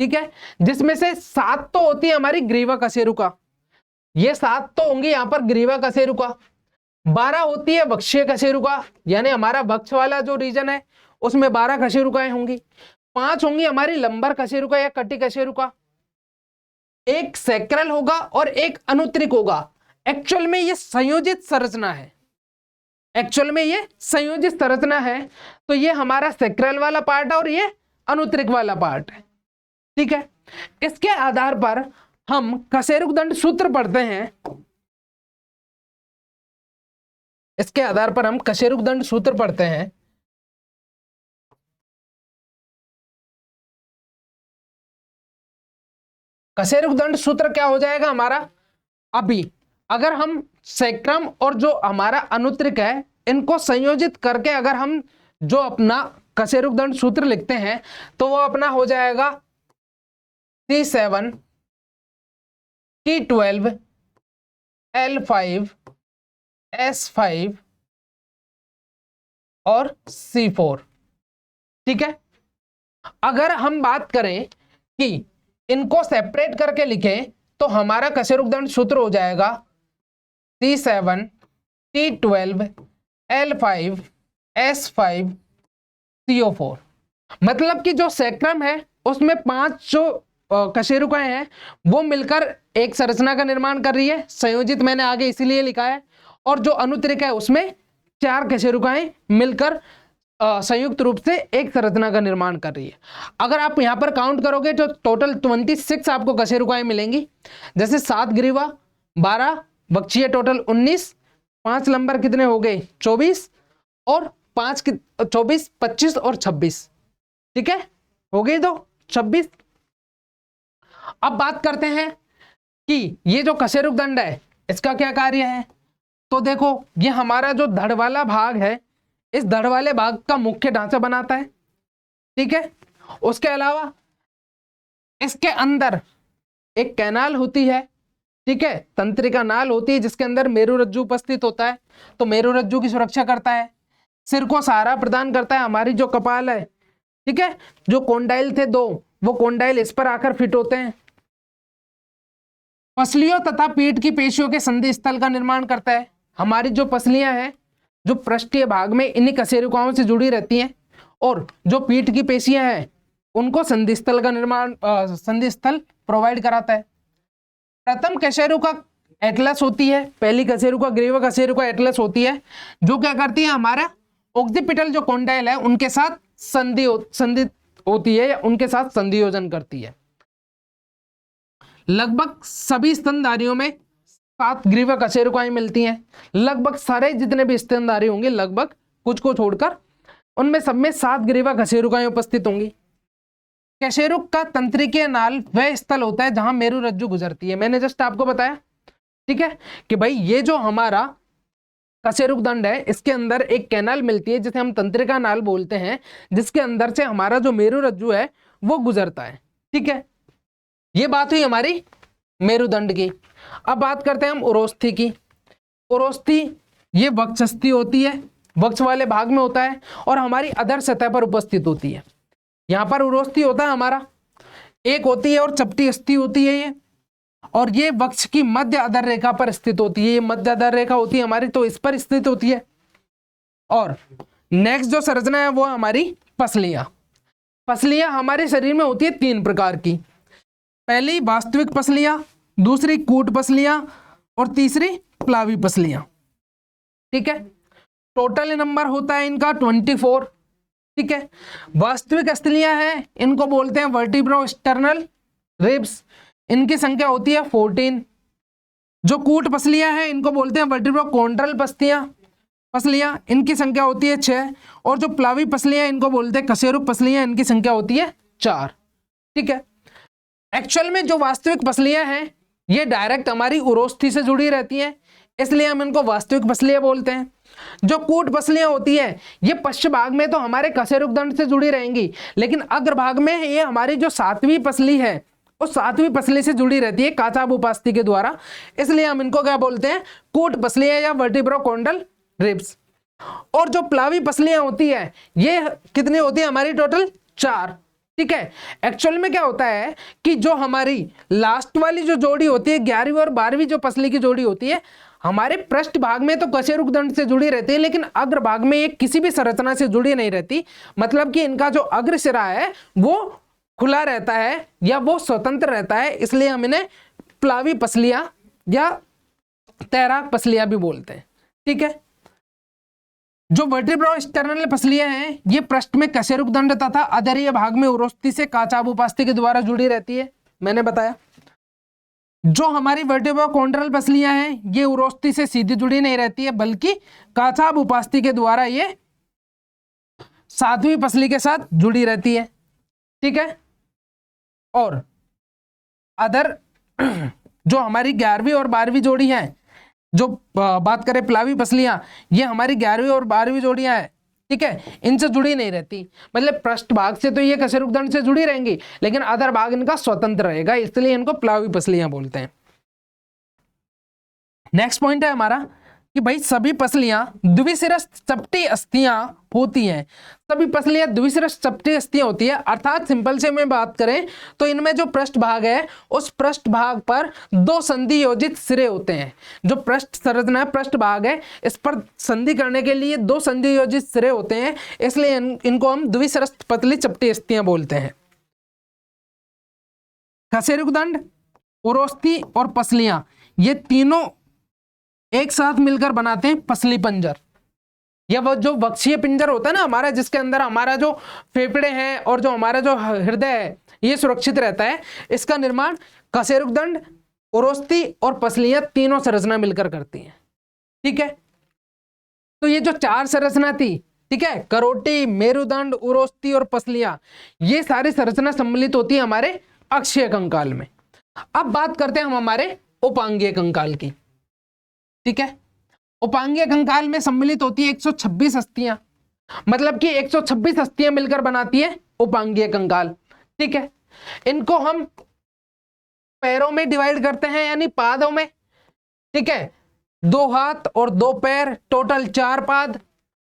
ठीक है, जिसमें से 7 तो होती है हमारी ग्रीवा कशेरुका, ये 7 तो होंगी यहां पर ग्रीवा कशेरुका। 12 होती है वक्षीय कशेरुका, यानी हमारा वक्ष वाला जो रीजन है उसमें 12 कशेरुकाएं होंगी। 5 होंगी हमारी लंबर कशेरुका या कटी कशेरुका। एक सैक्रल होगा और एक अनुत्रिक होगा। एक्चुअल में ये संयोजित संरचना है, एक्चुअल में ये संयोजित संरचना है। तो ये हमारा सैक्रल वाला पार्ट है और ये अनुत्रिक वाला पार्ट है। ठीक है, इसके आधार पर हम कशेरुकदंड सूत्र पढ़ते हैं। इसके आधार पर हम कशेरुकदंड सूत्र पढ़ते हैं। कशेरुकदंड सूत्र क्या हो जाएगा हमारा? अभी अगर हम सैक्रम और जो हमारा अनुत्रिक है इनको संयोजित करके अगर हम जो अपना कशेरुकदंड सूत्र लिखते हैं तो वो अपना हो जाएगा C7 T12 L5 S5 और C4। ठीक है, अगर हम बात करें कि इनको सेपरेट करके लिखें तो हमारा कशेरुकदंड सूत्र हो जाएगा C7 T12 L5 S5 CO4। मतलब कि जो सैक्रम है उसमें 5 जो कशेरुकाएं हैं वो मिलकर एक संरचना का निर्माण कर रही है, संयोजित मैंने आगे इसीलिए लिखा है। और जो अनुत्रिक है उसमें 4 कशेरुकाएं मिलकर संयुक्त रूप से एक संरचना का निर्माण कर रही है। अगर आप यहां पर काउंट करोगे तो टोटल 26 आपको कशेरुकाएं मिलेंगी। जैसे 7 ग्रीवा, 12 वक्षीय, टोटल 19, 5 लंबर कितने हो गए? 24, और 5 24, 25 और 26। ठीक है, हो गई तो 26। अब बात करते हैं कि ये जो कशेरुकदंड है इसका क्या कार्य है। तो देखो, ये हमारा जो धड़ वाला भाग है, इस धड़ वाले भाग का मुख्य ढांचा बनाता है। ठीक है, उसके अलावा इसके अंदर एक कैनाल होती है। ठीक है, तंत्रिका नाल होती है जिसके अंदर मेरुरज्जु उपस्थित होता है, तो मेरुरज्जु की सुरक्षा करता है, सिर को सहारा प्रदान करता है। हमारी जो कपाल है, ठीक है, जो कोंडाइल थे 2, वो कोंडाइल इस पर आकर फिट होते हैं। पसलियों तथा पीठ की पेशियों के संधि स्थल का निर्माण करता है। हमारी जो पसलियां हैं जो पृष्ठीय भाग में इन्हीं कशेरुकाओं से जुड़ी रहती हैं, और जो पीठ की पेशियां हैं उनको संधि स्थल का निर्माण, संधि स्थल प्रोवाइड कराता है। प्रथम कशेरुका एटलस होती है, पहली कशेरुका ग्रीवा कशेरुका एटलस होती है, जो क्या करती है हमारा ऑक्सीपिटल जो कोंडाइल है उनके साथ संधि होती है या उनके साथ संधियोजन करती है। लगभग सभी स्तनधारियों में 7 ग्रीवा कशेरुकाएं मिलती हैं। लगभग सारे जितने भी स्तनधारी होंगे, लगभग कुछ को छोड़कर, उनमें सब में 7 ग्रीवा कशेरुकाएं उपस्थित होंगी। कशेरुक का तंत्रिकीय नाल वह स्थल होता है जहां मेरुरज्जु गुजरती है। मैंने जस्ट आपको बताया, ठीक है, कि भाई ये जो हमारा कशेरुकदंड है इसके अंदर एक कैनाल मिलती है जिसे हम तंत्रिका नाल बोलते हैं, जिसके अंदर से हमारा जो मेरुरज्जु है वो गुजरता है। ठीक है, ये बात हुई हमारी मेरुदंड की। अब बात करते हैं हम उरोस्थि की। उरोस्थि ये वक्षस्थि होती है, वक्ष वाले भाग में होता है और हमारी अधर सतह पर उपस्थित होती है। यहाँ पर उरोस्थि होता है हमारा, एक होती है और चपटी अस्थि होती है ये, और ये वक्ष की मध्य अधर रेखा पर स्थित होती है। ये मध्य अधर रेखा होती है हमारी, तो इस पर स्थित होती है। और नेक्स्ट जो संरचना है वो हमारी पसलियां। पसलियां हमारे शरीर में होती है 3 प्रकार की। पहली वास्तविक पसलियां, दूसरी कूट पसलियां और तीसरी प्लावी पसलियां। ठीक है, टोटल नंबर होता है इनका 24। ठीक है। वास्तविक अस्थियां हैं, इनको बोलते हैं वर्टिब्रो स्टर्नल रिब्स, इनकी संख्या होती है 14। जो कूट पसलियां हैं इनको बोलते हैं वर्टिब्रो कॉन्ट्रल पसलियां, इनकी संख्या होती है 6। और जो प्लावी पसलियां इनको बोलते हैं कशेरुक पसलियां, इनकी संख्या होती है 4। ठीक है। एक्चुअल में जो वास्तविक पसलियां हैं ये डायरेक्ट हमारी उरोस्थि से जुड़ी रहती हैं, इसलिए हम इनको वास्तविक पसलियां बोलते हैं। जो कूट पसलियां होती है ये पश्च भाग में तो हमारे कशेरुक दंड से जुड़ी रहेंगी, लेकिन अग्रभाग में ये हमारी जो 7वीं पसली है उस 7वीं पसली से जुड़ी रहती है काचाब उपास्थि के द्वारा, इसलिए हम इनको क्या बोलते हैं, कूट पसलियां या वर्टिब्रो कॉन्डल रिब्स। और जो प्लावी पसलियां होती है ये कितनी होती है हमारी, टोटल 4। ठीक है। एक्चुअल में क्या होता है कि जो हमारी लास्ट वाली जो जोड़ी होती है 11वीं और 12वीं जो पसली की जोड़ी होती है हमारे पृष्ठ भाग में तो कशेरुक दंड से जुड़ी रहती है, लेकिन अग्र भाग में ये किसी भी संरचना से जुड़ी नहीं रहती। मतलब कि इनका जो अग्र सिरा है वो खुला रहता है या वो स्वतंत्र रहता है, इसलिए हम इन्हें प्लावी पसलियां या तैराक पसलियां भी बोलते हैं। ठीक है। जो वर्टिब्रो स्टर्नल पसलियां हैं ये पृष्ठ में कशेरुक दंड तथा अधरीय भाग में उरोस्थि से काचाब उपास्थि के द्वारा जुड़ी रहती है, मैंने बताया। जो हमारी वर्टिब्रो कॉन्ड्रल पसलियां हैं ये उरोस्थि से सीधी जुड़ी नहीं रहती है, बल्कि काचाब उपास्थि के द्वारा ये 7वीं पसली के साथ जुड़ी रहती है। ठीक है। और अदर जो हमारी 11वीं और 12वीं जोड़ी है, जो बात करें प्लावी पसलियां, ये हमारी 11वीं और 12वीं जोड़ियां हैं। ठीक है। इनसे जुड़ी नहीं रहती, मतलब पृष्ठ भाग से तो ये कशेरुक दंड से जुड़ी रहेंगी, लेकिन अधर भाग इनका स्वतंत्र रहेगा, इसलिए इनको प्लावी पसलियां बोलते हैं। नेक्स्ट पॉइंट है हमारा कि भाई सभी पसलियां द्विशिरस चपटी अस्थियां होती हैं। सभी पसलियां द्विशिरस चपटी अस्थियां होती है, अर्थात सिंपल से में बात करें तो इनमें जो पृष्ठ भाग है उस पृष्ठ भाग पर 2 संधि योजित सिरे होते हैं। जो पृष्ठ संरचना पृष्ठ भाग है इस पर संधि करने के लिए 2 संधि योजित सिरे होते हैं, इसलिए इनको हम द्विशिरस पतली चपटी अस्थियां बोलते हैं। कशेरुक दंड, उरोस्थि और पसलियां ये तीनों एक साथ मिलकर बनाते हैं पसली पंजर, या वो जो वक्षीय पिंजर होता है ना हमारा, जिसके अंदर हमारा जो फेफड़े हैं और जो हमारा जो हृदय है ये सुरक्षित रहता है। इसका निर्माण कशेरुक दंड, उरोस्थि और पसलियां तीनों संरचना मिलकर करती हैं। ठीक है। तो ये जो 4 संरचना थी, ठीक है, करोटी, मेरुदंड, उरोस्थि और पसलियां, ये सारी संरचना सम्मिलित होती है हमारे अक्षीय कंकाल में। अब बात करते हैं हम हमारे उपांगीय कंकाल की। ठीक है। उपांगीय कंकाल में सम्मिलित होती है 126 अस्थियां, मतलब कि 126 अस्थियां मिलकर बनाती है उपांगीय कंकाल। ठीक है। इनको हम पैरों में डिवाइड करते हैं, यानी पादों में। ठीक है। 2 हाथ और 2 पैर, टोटल 4 पाद।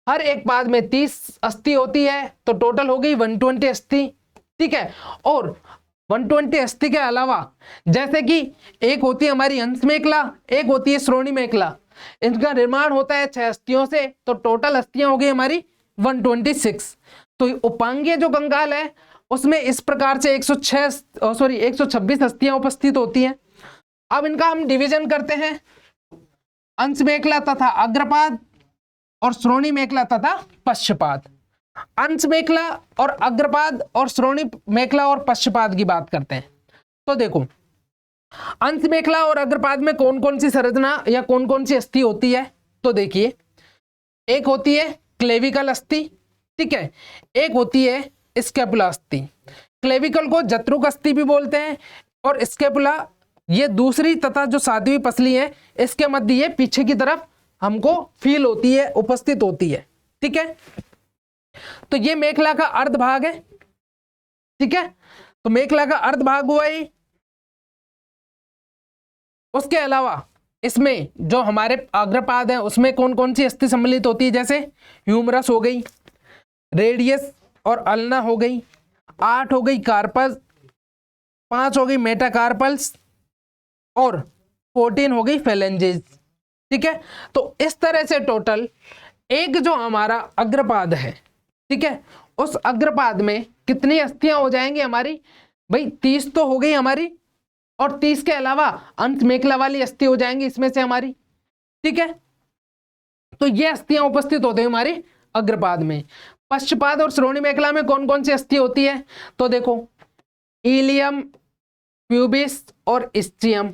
हर एक पाद में 30 अस्थि होती है, तो टोटल हो गई 120 अस्थि। ठीक है। और 120 अस्थि के अलावा जैसे कि एक होती है हमारी अंश मेखला, एक होती है श्रोणी मेखला, इनका निर्माण होता है 6 अस्थियों से, तो टोटल अस्थियां हो गई हमारी 126। तो उपांगीय जो कंकाल है उसमें इस प्रकार से 126 अस्थियां उपस्थित होती हैं। अब इनका हम डिवीजन करते हैं, अंश मेखला तथा अग्रपाद और श्रोणी मेखला तथा पश्चपाद। अंश मेखला और अग्रपाद और श्रोणी मेखला और पश्चपाद की बात करते हैं। तो देखो, अंश मेखला और अग्रपाद में कौन कौन सी संरचना या कौन कौन सी अस्थि होती है, तो देखिए, एक होती है क्लेविकल अस्थि। ठीक है। एक होती है स्कैपुला अस्थि। क्लेविकल को जत्रुक अस्थि भी बोलते हैं, और स्कैपुला ये दूसरी तथा जो 7वीं पसली है इसके मध्य ये पीछे की तरफ हमको फील होती है, उपस्थित होती है। ठीक है। तो ये मेखला का अर्ध भाग है। ठीक है। तो मेखला का अर्ध भाग हुआ ही। उसके अलावा इसमें जो हमारे अग्रपाद है उसमें कौन कौन सी अस्थि सम्मिलित होती है, जैसे ह्यूमरस हो गई, रेडियस और अल्ना हो गई, 8 हो गई कार्पस, 5 हो गई मेटाकार्पल्स और 14 हो गई फेलेंजेस। ठीक है। तो इस तरह से टोटल एक जो हमारा अग्रपाद है, ठीक है, उस अग्रपाद में कितनी अस्थियां हो जाएंगी हमारी, भाई 30 तो हो गई हमारी, और 30 के अलावा अंश मेखला वाली अस्थि हो जाएंगी इसमें से हमारी। ठीक है। तो ये अस्थियां उपस्थित होती है हमारे अग्रपाद में। पश्चपाद और श्रोणि मेखला में कौन कौन सी अस्थि होती है? तो देखो, इलियम, प्यूबिस और इस्चियम,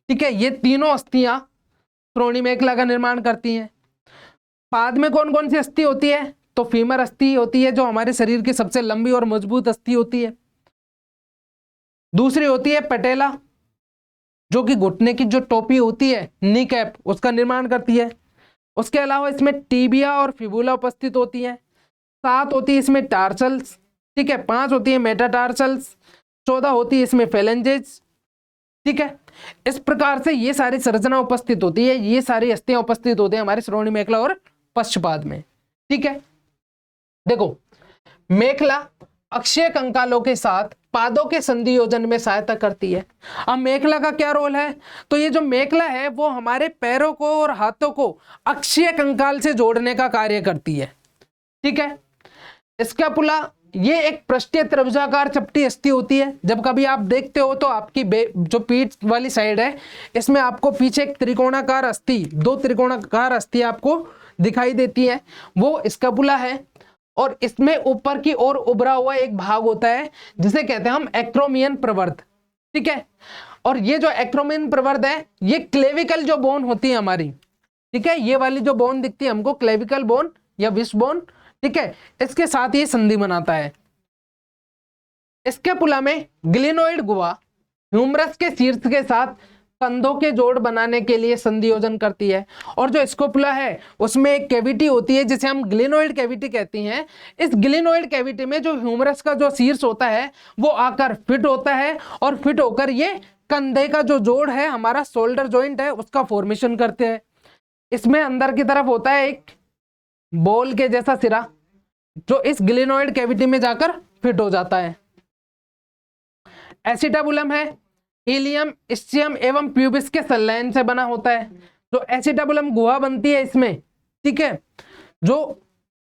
ठीक है, ये तीनों अस्थियां श्रोणि मेखला का निर्माण करती हैं। पाद में कौन कौन सी अस्थि होती है? तो फीमर अस्थि होती है, जो हमारे शरीर की सबसे लंबी और मजबूत अस्थि होती है। दूसरी होती है पटेला, जो कि घुटने की जो टोपी होती है, नी कैप, उसका निर्माण करती है। उसके अलावा इसमें टीबिया और फिबुला उपस्थित होती है। 7 होती है इसमें टार्सल्स, ठीक है, 5 होती है मेटाटार्सल्स, 14 होती है इसमें फेलेंजेस, ठीक है। इस प्रकार से ये सारी संरचना उपस्थित होती है, ये सारी अस्थियां उपस्थित होती है हमारे श्रोणि मेखला और पश्चपाद में, ठीक है। देखो, मेखला अक्षीय कंकालों के साथ पादों के संधियोजन में सहायता करती है। अब मेखला का क्या रोल है? तो ये जो मेखला है वो हमारे पैरों को और हाथों को अक्षीय कंकाल से जोड़ने का कार्य करती है, ठीक है। स्कैपुला ये एक पृष्ठीय त्रिभुजाकार चपटी अस्थि होती है। जब कभी आप देखते हो तो आपकी जो पीठ वाली साइड है, इसमें आपको पीछे एक त्रिकोणाकार अस्थि, 2 त्रिकोणाकार अस्थि आपको दिखाई देती है, वो स्कैपुला है। और इसमें ऊपर की ओर उभरा हुआ एक भाग होता है जिसे कहते हैं हम एक्रोमियन प्रवर्ध, ठीक है। और ये जो एक्रोमियन प्रवर्ध है, ये क्लेविकल जो बोन होती है हमारी, ठीक है, ये वाली जो बोन दिखती है हमको, क्लेविकल बोन या विश बोन, ठीक है, इसके साथ ये संधि बनाता है। स्कैपुला में ग्लिनोइड गुहा ह्यूमरस के शीर्ष के साथ कंधों के जोड़ बनाने के लिए संधियोजन करती है। और जो स्कैपुला है उसमें एक कैविटी होती है जिसे हम ग्लिनोइड कैविटी कहती हैं। इस ग्लिनोइड कैविटी में जो ह्यूमरस का जो शीर्ष होता है वो आकर फिट होता है, और फिट होकर ये कंधे का जो जोड़ है हमारा, शोल्डर जॉइंट है, उसका फॉर्मेशन करते हैं। इसमें अंदर की तरफ होता है एक बॉल के जैसा सिरा, जो इस ग्लिनोइड कैविटी में जाकर फिट हो जाता है। एसिटाबुलम है, इलियम, इस्चियम एवं प्यूबिस के संलयन से बना होता है। जो एसिटाबुलम गुहा बनती है इसमें, ठीक है, जो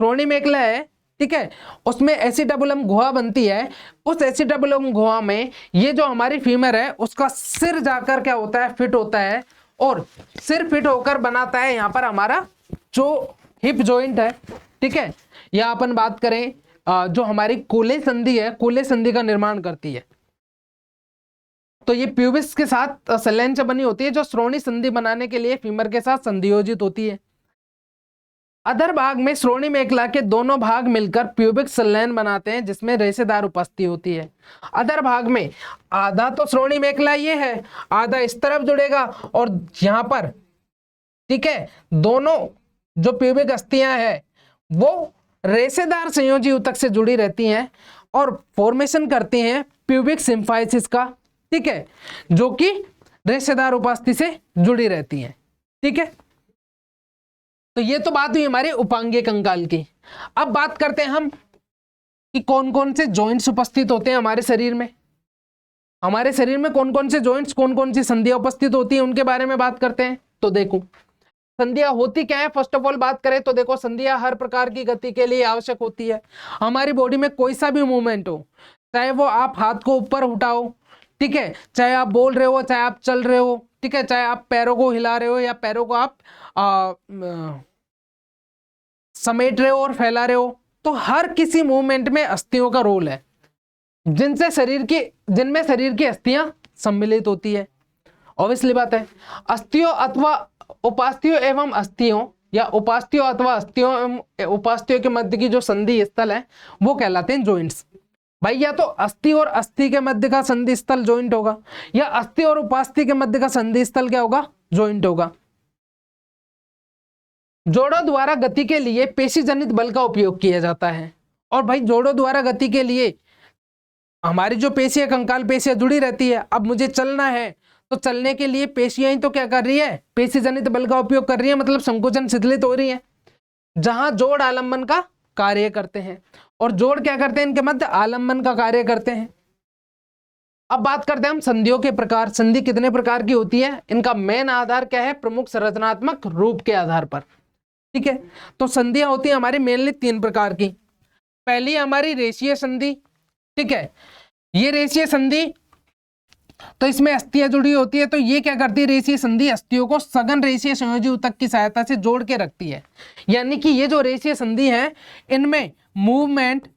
श्रोणि मेखला है, ठीक है, उसमें एसिटाबुलम गुहा बनती है। उस एसिटाबुलम गुहा में ये जो हमारी फीमर है उसका सिर जाकर क्या होता है, फिट होता है, और सिर फिट होकर बनाता है यहाँ पर हमारा जो हिप जॉइंट है, ठीक है। या अपन बात करें जो हमारी कोले संधि है, कोले संधि का निर्माण करती है। तो ये प्यूबिस के साथ संलयन से बनी होती है, जो श्रोणि संधि बनाने के लिए फीमर के साथ संधियोजित होती है। अधर भाग में श्रोणि मेखला के दोनों भाग मिलकर प्यूबिक संलयन बनाते हैं, जिसमें रेशेदार उपस्थिति होती है। अधर भाग में आधा तो श्रोणि मेखला ये है, आधा इस तरफ जुड़ेगा, और यहाँ पर, ठीक है, दोनों जो प्यूबिक अस्थियां हैं वो रेशेदार संयोजी ऊतक से जुड़ी रहती हैं और फॉर्मेशन करती हैं प्यूबिक सिम्फाइसिस का, ठीक है, जो कि रेशेदार उपास्थि से जुड़ी रहती हैं, ठीक है। तो ये तो बात हुई हमारे उपांगीय कंकाल की। अब बात करते हैं हम कि कौन कौन से जॉइंट्स उपस्थित होते हैं हमारे शरीर में। हमारे शरीर में कौन कौन से जॉइंट्स, कौन कौन सी संधियां उपस्थित होती हैं, उनके बारे में बात करते हैं। तो देखो, संधियां होती क्या है, फर्स्ट ऑफ ऑल बात करें तो देखो, संधियां हर प्रकार की गति के लिए आवश्यक होती है। हमारी बॉडी में कोई सा भी मूवमेंट हो, चाहे वो आप हाथ को ऊपर उठाओ, ठीक है, चाहे आप बोल रहे हो, चाहे आप चल रहे हो, ठीक है, चाहे आप पैरों को हिला रहे हो या पैरों को आप समेट रहे हो और फैला रहे हो, तो हर किसी मूवमेंट में अस्थियों का रोल है, जिनमें शरीर की अस्थियां सम्मिलित होती है। ऑब्वियसली बात है, अस्थियों अथवा उपास्थियों एवं अस्थियों, या उपास्थियों अथवा अस्थियों एवं उपास्थियों के मध्य की जो संधि स्थल है वो कहलाते हैं जॉइंट्स। भाई, या तो अस्थि और अस्थि के मध्य का संधि स्थल जॉइंट होगा, या अस्थि और उपास्थि के मध्य का संधि स्थल क्या होगा, जॉइंट होगा। जोड़ों द्वारा गति के लिए पेशी जनित बल का उपयोग किया जाता है। और भाई, जोड़ों द्वारा गति के लिए हमारी जो पेशी है, कंकाल पेशियां जुड़ी रहती है। अब मुझे चलना है तो चलने के लिए पेशियां ही तो क्या कर रही है, पेशी जनित बल का उपयोग कर रही है, मतलब संकोचन शिथिलित हो रही है, जहां जोड़ आलंबन का कार्य करते हैं। और जोड़ क्या करते हैं, इनके मध्य आलंबन का कार्य करते हैं। अब बात करते हैं हम संधियों के प्रकार। संधि कितने प्रकार की होती है, इनका मेन आधार क्या है, प्रमुख संरचनात्मक रूप के आधार पर, ठीक है। तो संधियां होती है हमारी मेनली 3 प्रकार की। पहली हमारी रेषीय संधि, ठीक है। ये रेषीय संधि तो इसमें अस्थियां जुड़ी होती है, तो ये क्या करती है, रेषीय संधि अस्थियों को सघन रेषीय संयोजी ऊतक की सहायता से जोड़ के रखती है। यानी कि ये जो रेषीय संधि है इनमें मूवमेंट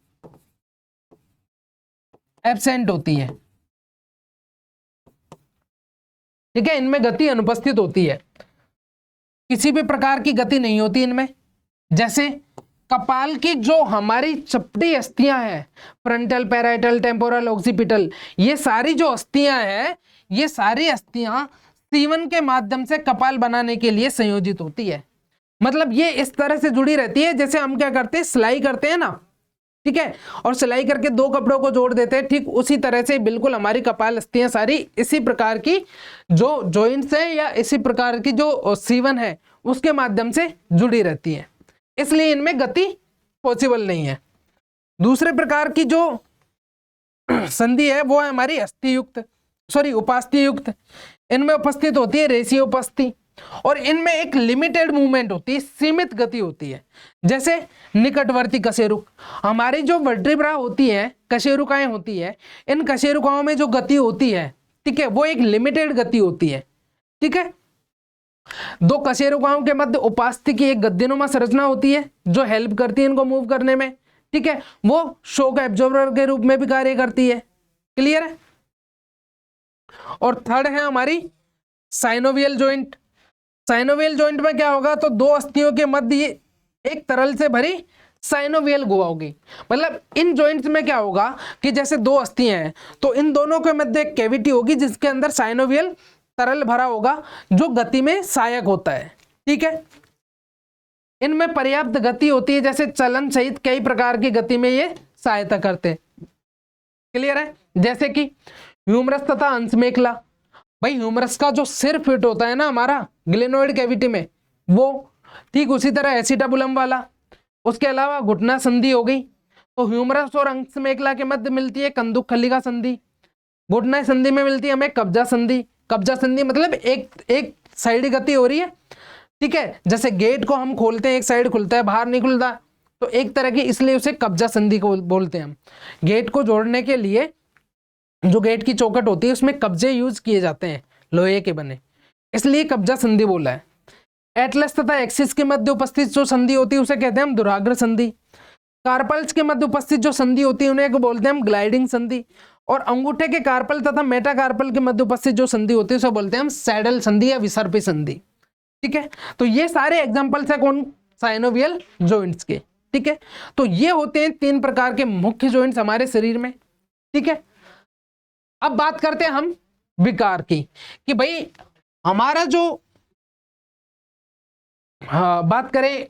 एब्सेंट होती है, ठीक है, इनमें गति अनुपस्थित होती है, किसी भी प्रकार की गति नहीं होती इनमें। जैसे कपाल की जो हमारी चपटी अस्थियां हैं, फ्रंटल, पैराइटल, टेम्पोरल, ऑक्सीपिटल, ये सारी जो अस्थियां हैं, ये सारी अस्थियां सीवन के माध्यम से कपाल बनाने के लिए संयोजित होती है। मतलब ये इस तरह से जुड़ी रहती है जैसे हम क्या करते हैं, सिलाई करते हैं ना, ठीक है, और सिलाई करके दो कपड़ों को जोड़ देते हैं, ठीक उसी तरह से बिल्कुल हमारी कपाल अस्थियां सारी इसी प्रकार की जो जॉइंट्स है या इसी प्रकार की जो सीवन है उसके माध्यम से जुड़ी रहती है, इसलिए इनमें गति पॉसिबल नहीं है। दूसरे प्रकार की जो संधि है वो है हमारी उपास्थि युक्त। इनमें उपस्थित होती है रेषीय उपस्थि, और इनमें एक लिमिटेड मूवमेंट होती है, सीमित गति होती है। जैसे निकटवर्ती कशेरुक, हमारी जो वर्टिब्रा होती है, कशेरुकाएं होती है, इन कशेरुकाओं में जो गति होती है, ठीक है, वो एक लिमिटेड गति होती है, ठीक है। दो कशेरुकाओं के मध्य उपास्थि की एक गद्दीनुमा संरचना होती है जो हेल्प करती है इनको मूव करने में, ठीक है, वो शॉक एब्जॉर्बर के रूप में भी कार्य करती है। क्लियर है। और थर्ड है हमारी साइनोवियल जॉइंट। साइनोवियल जॉइंट में क्या होगा, तो दो अस्थियों के मध्य एक तरल से भरी साइनोवियल गुहा होगी। मतलब इन जॉइंट्स में क्या होगा कि जैसे दो अस्थियां हैं तो इन दोनों के मध्य एक कैविटी होगी जिसके अंदर साइनोवियल तरल भरा होगा जो गति में सहायक होता है, ठीक है। इनमें पर्याप्त गति होती है, जैसे चलन सहित कई प्रकार की गति में ये सहायता करते हैं। क्लियर है। जैसे कि ह्यूमरस तथा अंशमेखला, भाई ह्यूमरस का जो सिर फिट होता है ना हमारा ग्लेनोइड कैविटी में, वो ठीक उसी तरह एसिटाबुलम वाला। उसके अलावा घुटना संधि हो गई, तो ह्यूमरस और अंशमेखला के मध्य मिलती है कंदुक खलिका संधि। घुटना संधि में मिलती है हमें कब्जा संधि। कब्जा संधि मतलब एक साइड गति हो रही है, ठीक है, जैसे गेट को हम खोलते हैं एक साइड खुलता है बाहर नहीं खुलता, तो एक तरह की, इसलिए उसे कब्जा संधि को बोलते हैं हम। गेट को जोड़ने के लिए जो गेट की चौखट होती है उसमें कब्जे यूज किए जाते हैं लोहे के बने, इसलिए कब्जा संधि बोला है। एटलस तथा एक्सिस के मध्य उपस्थित जो संधि होती है उसे कहते हैं हम दुराग्र संधि। कार्पल्स के मध्य उपस्थित जो संधि होती है उन्हें बोलते हैं हम ग्लाइडिंग संधि। और अंगूठे के कार्पल तथा मेटाकार्पल के मध्य उपस्थित जो संधि होती है उसे बोलते हैं हम सैडल संधि या विसर्पी संधि, ठीक है। तो ये सारे एग्जांपल्स है कौन, साइनोवियल जॉइंट्स के, ठीक है। तो ये होते हैं तीन प्रकार के मुख्य जॉइंट्स हमारे शरीर में, ठीक है। अब बात करते हैं हम विकार की, कि भाई हमारा जो बात करें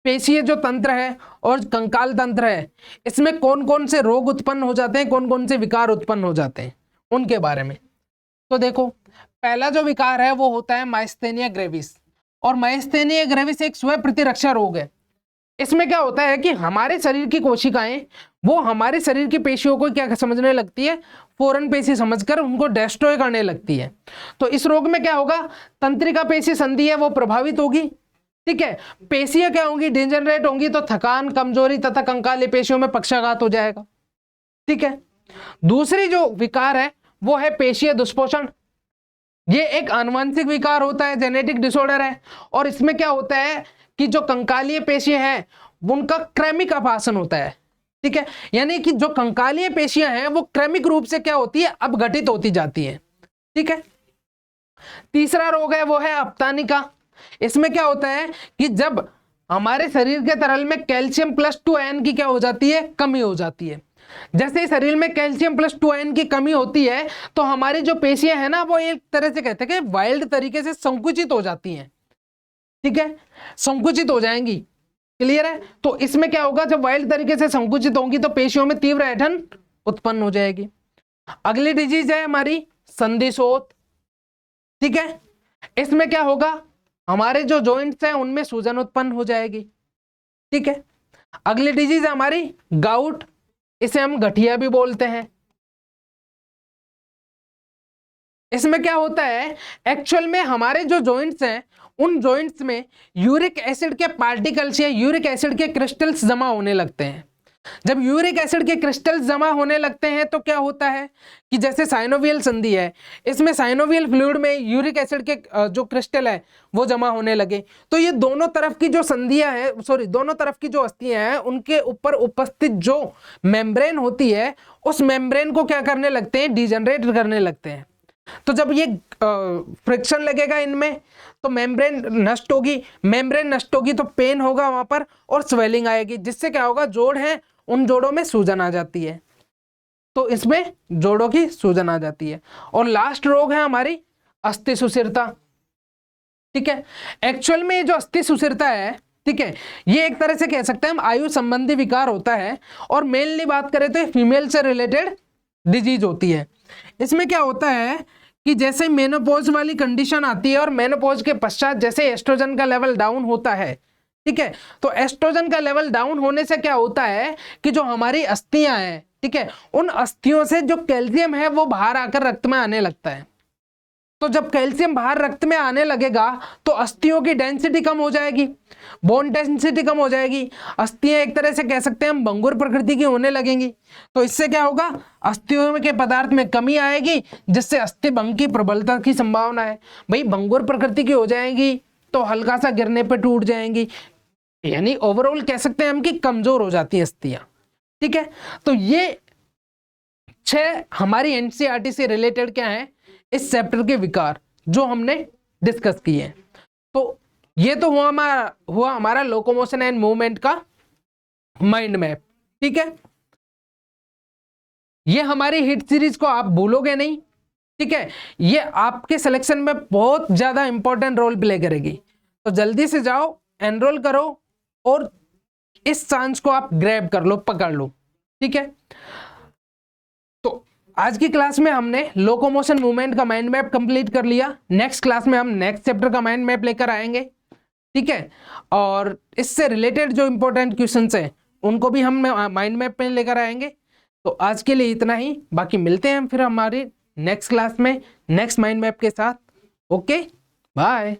पेशीय जो तंत्र है और कंकाल तंत्र है, इसमें कौन कौन से रोग उत्पन्न हो जाते हैं, कौन कौन से विकार उत्पन्न हो जाते हैं, उनके बारे में। तो देखो, पहला जो विकार है वो होता है माइस्थेनिया ग्रेविस। और माइस्थेनिया ग्रेविस एक स्व प्रतिरक्षा रोग है। इसमें क्या होता है कि हमारे शरीर की कोशिकाएं वो हमारे शरीर की पेशियों को क्या समझने लगती है, फॉरेन पेशी समझकर उनको डिस्ट्रॉय करने लगती है। तो इस रोग में क्या होगा, तंत्रिका पेशी संधि है वो प्रभावित होगी, ठीक है। पेशियां क्या होंगी, डिजेनरेट होंगी, तो थकान, कमजोरी तथा कंकाली पेशियों में पक्षाघात हो जाएगा, ठीक है। दूसरी जो विकार है वो है पेशीय दुष्पोषण। ये एक आनुवंशिक विकार होता है, जेनेटिक डिसऑर्डर है। और इसमें क्या होता है कि जो कंकालीय पेशियां हैं उनका क्रमिक अपहासन होता है, ठीक है। यानी कि जो कंकालीय पेशियां हैं वो क्रमिक रूप से क्या होती है, अपघटित होती जाती है, ठीक है। तीसरा रोग है वो है अपतानिका। इसमें क्या होता है कि जब हमारे शरीर के तरल में कैल्शियम +2 आयन की क्या हो जाती है, कमी हो जाती है। जैसे ही शरीर में कैल्शियम +2 आयन की कमी होती है तो हमारी जो पेशियां हैं ना वो एक तरह से कहते हैं कि वाइल्ड तरीके से संकुचित हो जाती हैं, ठीक है, संकुचित हो जाएंगी। क्लियर है। तो इसमें क्या होगा, जब वाइल्ड तरीके से संकुचित होंगी तो पेशियों में तीव्र ऐंठन उत्पन्न हो जाएगी। अगली डिजीज है हमारी संधिशोथ, ठीक है। इसमें क्या होगा, हमारे जो जॉइंट्स हैं उनमें सूजन उत्पन्न हो जाएगी, ठीक है। अगली डिजीज है हमारी गाउट, इसे हम गठिया भी बोलते हैं। इसमें क्या होता है, एक्चुअल में हमारे जो जॉइंट्स हैं उन जॉइंट्स में यूरिक एसिड के पार्टिकल्स या यूरिक एसिड के क्रिस्टल्स जमा होने लगते हैं। जब यूरिक एसिड के क्रिस्टल्स जमा होने लगते हैं तो क्या होता है कि जैसे साइनोवियल संधि है, इसमें साइनोवियल फ्लूइड में यूरिक एसिड के जो क्रिस्टल है वो जमा होने लगे, तो ये दोनों तरफ की जो संधियां है, सॉरी दोनों तरफ की जो अस्थियां हैं उनके ऊपर उपस्थित जो मेम्ब्रेन होती है उस मेम्ब्रेन को क्या करने लगते हैं, डिजनरेट करने लगते हैं। तो जब ये फ्रिक्शन लगेगा इनमें तो मेम्ब्रेन नष्ट होगी, मेम्ब्रेन नष्ट होगी तो पेन होगा वहां पर और स्वेलिंग आएगी, जिससे क्या होगा, जोड़ है उन जोड़ों में सूजन आ जाती है, तो इसमें जोड़ों की सूजन आ जाती है। और लास्ट रोग है हमारी अस्थि सुशिरता। ठीक है, एक्चुअल में जो अस्थि सुशिरता है, ठीक है, ये एक तरह से कह सकते हैं हम आयु संबंधी विकार होता है, और मेनली बात करें तो फीमेल से रिलेटेड डिजीज होती है। इसमें क्या होता है कि जैसे मेनोपॉज वाली कंडीशन आती है और मेनोपॉज के पश्चात जैसे एस्ट्रोजन का लेवल डाउन होता है, ठीक है, तो एस्ट्रोजन का लेवल डाउन होने से क्या होता है कि जो हमारी अस्थियां हैं, ठीक है, उन अस्थियों से जो कैल्शियम है वो बाहर आकर रक्त में आने लगता है। तो जब कैल्शियम बाहर रक्त में आने लगेगा तो अस्थियों की डेंसिटी कम हो जाएगी, बोन डेंसिटी कम हो जाएगी, अस्थियां एक तरह से कह सकते हैं हम भंगुर प्रकृति की होने लगेंगी। तो इससे क्या होगा, अस्थियों के पदार्थ में कमी आएगी, जिससे अस्थि भंग की प्रबलता की संभावना है। भाई भंगुर प्रकृति की हो जाएंगी तो हल्का सा गिरने पर टूट जाएंगी, यानी ओवरऑल कह सकते हैं हम कि कमजोर हो जाती है अस्थियां। ठीक है, तो ये 6 हमारी एनसीईआरटी से रिलेटेड क्या है, इस चैप्टर के विकार जो हमने डिस्कस किए। तो ये तो हुआ हमारा लोकोमोशन एंड मूवमेंट का माइंड मैप। ठीक है, ये हमारी हिट सीरीज को आप भूलोगे नहीं। ठीक है, ये आपके सिलेक्शन में बहुत ज्यादा इंपॉर्टेंट रोल प्ले करेगी, तो जल्दी से जाओ एनरोल करो और इस चांस को आप ग्रैब कर लो, पकड़ लो। ठीक है, तो आज की क्लास में हमने लोकोमोशन मूवमेंट का माइंड मैप कंप्लीट कर लिया। नेक्स्ट क्लास में हम नेक्स्ट चैप्टर का माइंड मैप लेकर आएंगे। ठीक है, और इससे रिलेटेड जो इंपॉर्टेंट क्वेश्चंस हैं उनको भी हम माइंड मैप में लेकर आएंगे। तो आज के लिए इतना ही, बाकी मिलते हैं फिर हमारी नेक्स्ट क्लास में नेक्स्ट माइंड मैप के साथ। Okay, bye.